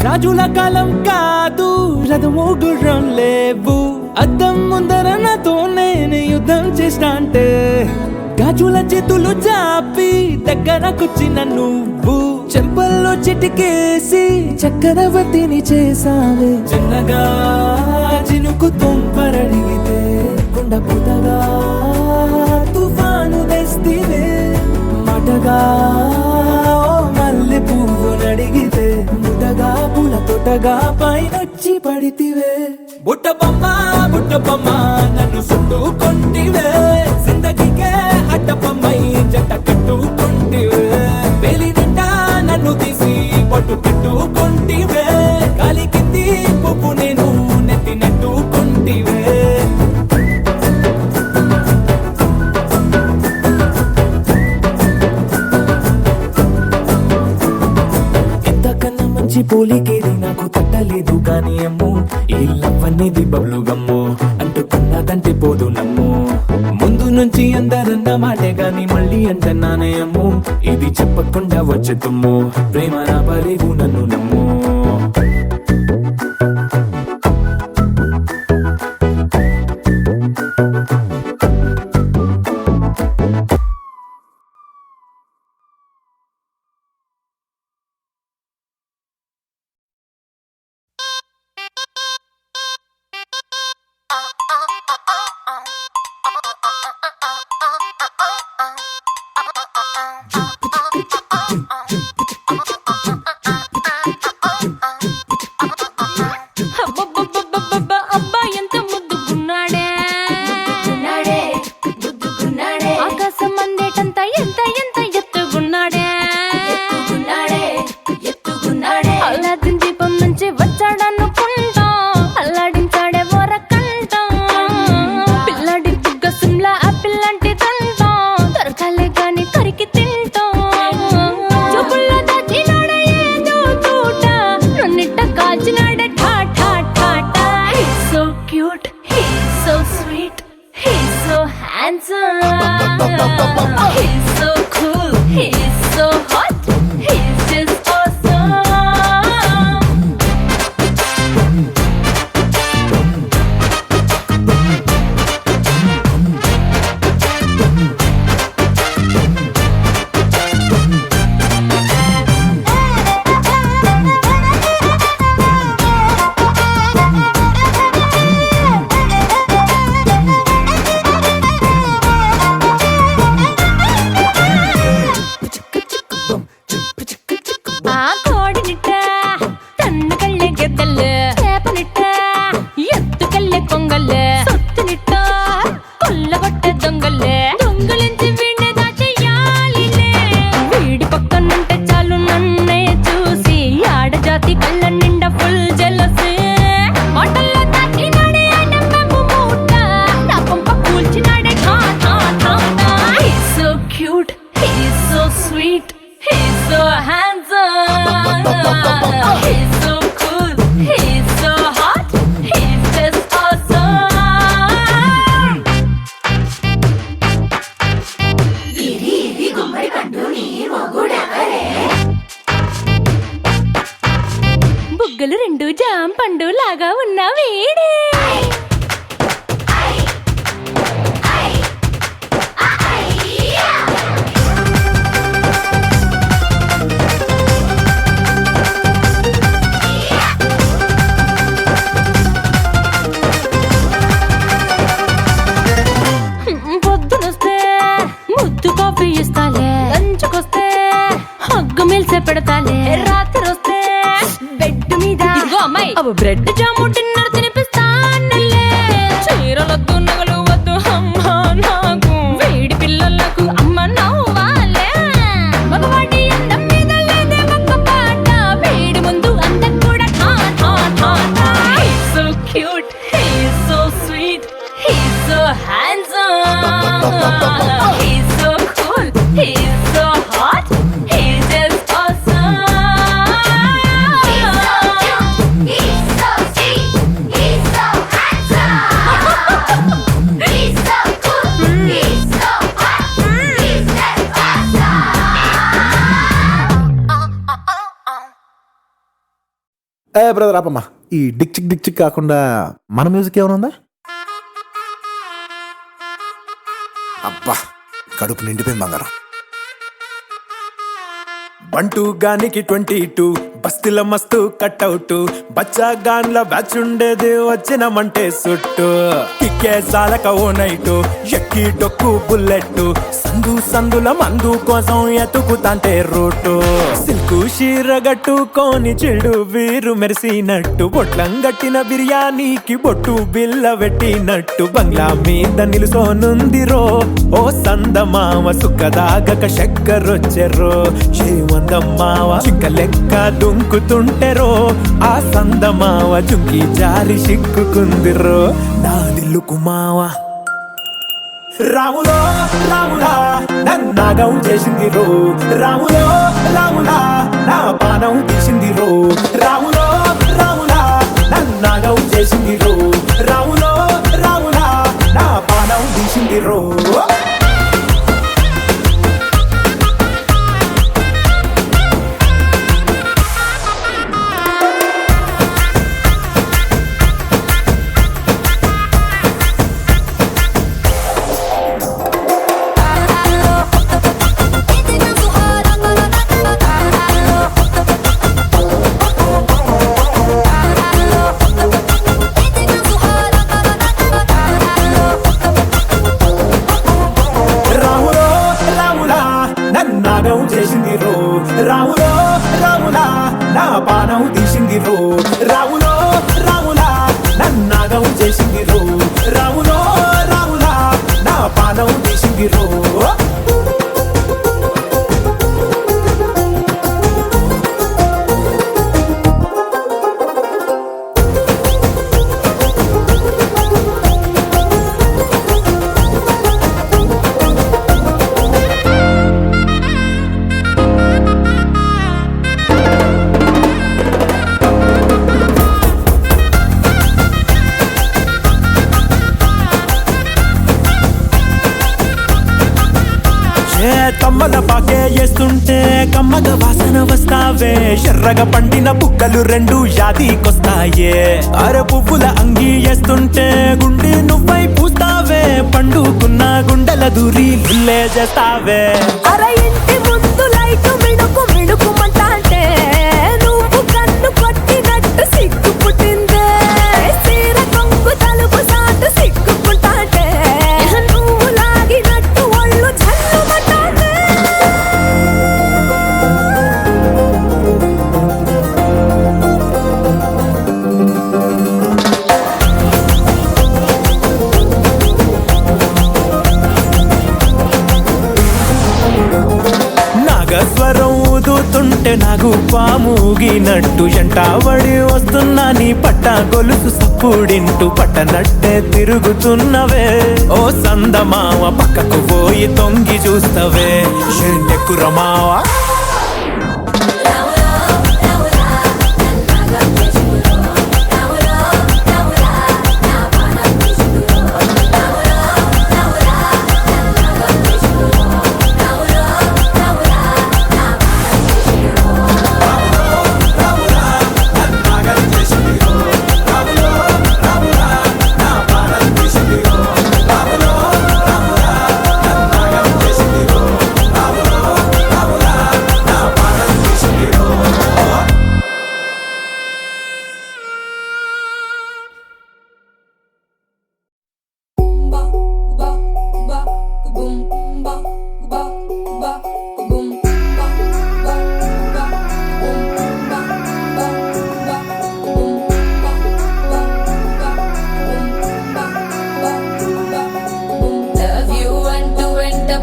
రాజుల కాలం కాదు రథము గుర్రం లేవు అద్దం ముందర నాతో నేను యుద్ధం చేస్తా అంటే గాజుల చేతులు చాపి దగ్గరకొచ్చిన నువ్వు చెంపల్లో చిటికేసి చక్రవర్తిని చేసావే చిన్నగా చినుకు తుంపరడిగితే కుండ పుటగా తుఫాను తెస్తివే మాటగా మల్లె పువ్వు నడిగితే ముదగా పూల తోటగా పైనొచ్చి పడితివే బుట్ట బొమ్మ నన్ను చుట్టుకుంటివే జిందగీకే అట్ట బొమ్మై జంట కట్టుకుంటివే వేలి నిండా నన్ను తీసి పట్టు కట్టుకుంటివే కాలి కింది పువ్వు నేను నెత్తి నెట్టుకుంటివే పోలికేది నాకు తట్టలేదు కానీ అమ్ము ఈ లవ్ అనేది బబ్లు గమ్ము అంటుకున్నదంటే పోదు నమ్ము ముందు నుంచి అందరన్న మాటే గాని మళ్ళీ అంటున్నానే అమ్ము ఇది చెప్పకుండా వచ్చే తుమ్ము ప్రేమ నా పలేవు నన్ను నమ్ము పిల్లాడి బుగ్గ సిమ్లా ఆపిల్ లాంటి దంతా దొరకాలే గాని కరికి తింటా He's so hot, he's just awesome. ఆ కోడినిట్ట తన్ను కళ్ళే గెద్దల్లు చేపనిట్ట ఎత్తు కళ్ళే కొంగల్లే సొత్తునిట్ట కొల్లగొట్ట దొంగల్లే దొంగలించి వీణ్ణి దాచెయ్యాలిలే వీడి పక్కనుంటే చాలు నన్నే చూసి ఆడజాతి కళ్ళ నిండా ఫుల్ జెలసీ మాటల్లో దాచినాడే అడమ్మెమ్ము మూట నా పంప కూల్చినాడే ఠా ఠా ఠా ఠా. He's so cute, he's so sweet, he's so handsome, he's so cool, he's so hot, he's just awesome. బుగ్గలు రెండు జామ పండు లాగా ఉన్న వీడే పొద్దునొస్తే ముద్దు కాఫీ ఇస్తాలే లంచ్కొస్తే హగ్గు మిల్సే పెడతాలే రాత్రి వస్తే బెడ్ మీద ఇదిగో అమ్మాయి అవి బ్రెడ్ జాము డిన్నర్ తినిపిస్తానులే చీరలొద్దు నగలు వద్దు అమ్మా నాకు వేడి పిల్లలకు అమ్మ నవ్వాలే మగవాడి అందం మీద లేదే ఒక్క పాట వేడి ముందు అందం కూడా ఠా ఠా ఠా ఠా. He's so cute, he's so sweet, he's so handsome, he's so cool, he's so hot, he's just awesome. He's so cute, he's so sweet, he's so handsome, he's so cool, he's so hot, he's just awesome. Brother ఆపమ్మా. ఈ డిక్ చిక్ కాకుండా మన music ఏమైనా ఉందా? అబ్బా కడుపు నిండిపోయింది బంగారం. బంటూ గానికి 22 బస్తీల మస్తు కట్అవుట్ బచ్చా గాన్ల బ్యాచ్ ఉండేది వచ్చినమంటే సుట్టు కిక్కే సాలక ఓ నైటు ఎక్కి డొక్కు బుల్లెట్ సందుల మందు కోసం ఎతుకుతాంటే రూటు సిల్కు షీర గట్టుకోని చెడు వీరు మెరిసినట్టు బొట్లం గట్టిన బిర్యానీకి బొట్టు బిల్ల పెట్టినట్టు బంగ్లా మీద నిలుసోనుందిరో ఓ సందమామ సుక్కదాగక చక్కరొచ్చెరో శ్రీమందమ్మావ చింక లెక్క దుంకుతుంటెరో ఆ సందమావ చుంకి జారి సిక్కుకుందిరో నా దిల్లుకు మావా రాములో రాములా నన్నాగం చేసింది రో రాములో రాములా నా పానం తీసింది రో రాములో రాములా నన్నాగం చేసింది రో రాములో రాములా నా పానం తీసింది రో చేసింది రో రాములో రాములా నా పానం తీసింది రో రాములో రాములా నన్నాగం చేసింది రో రాములో రాములా నా పానం తీసింది రో వేస్తుంటే కమ్మగ వాసన వస్తావే ఎర్రగా పండిన బుక్కలు రెండు యాదికొస్తాయే అర పువ్వుల అంగి వేస్తుంటే గుండె నువ్వై పూస్తావే పండుకున్న గుండెల దూరి లుల్లే చేస్తావే అర ఇంటి ముందు లైట్ మిణుకు మిణుకుమంటే నువ్వు కన్ను కొట్టినట్టు సిగ్గు పుట్టిందే సీర కొంగు తలుపు సాటు సిగ్గుకుంటాంటే నువ్వు లాగినట్టు ఒళ్ళు జల్లుమంటాంటే నాగస్వరం ఊదుతుంటే నాకు పాముగినట్టు ఎంటావడి వస్తున్నా నీ పట్ట గొలుసు సప్పుడింటూ పట్టనట్టే తిరుగుతున్నవే ఓ సందమావ పక్కకు పోయి తొంగి చూస్తవే ఎక్కురమావా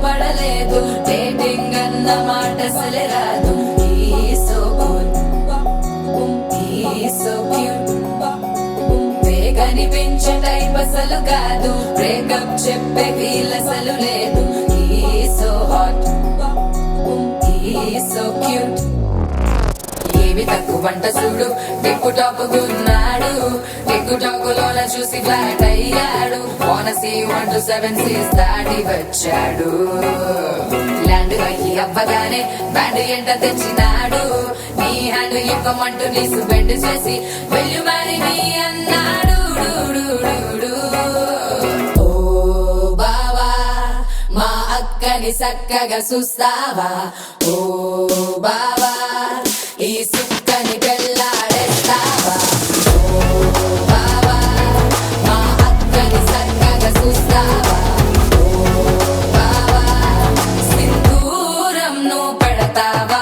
పడలేదు డేటింగ్ అన్న మాట అసలే రాదు సో క్యూట్ వేగనిపించే టైప్ అసలు కాదు బ్రేకప్ చెప్పే ఫీల్ అసలు లేదు సో హాట్ సో క్యూట్ ఏవి తక్కువ వంట చూడు టిక్కు టాప్ గున్నాడు టిక్కు టాక్ లోన చూసి ఫ్లాట్ అయ్యాడు బోనసీ 1 to 7 సీస్ దాటి వచ్చాడు ల్యాండ్ అయ్యి అవ్వగానే బ్యాండ్ ఎంట తెచ్చినాడు నీ హ్యాండ్ ఇవ్వమంటూ నీసు బెండ్ చేసి వెళ్ళు మరి నీ అన్నాడు ఓ బావా మా అక్కని చక్కగా చూస్తావా ఓ బావా ఈ సుక్కని పెళ్ళాడేస్తావా ఓ బావా మా అక్కని చక్కగా చూస్తావా ఓ బావా సింధూరం నువ్వు పెడతావా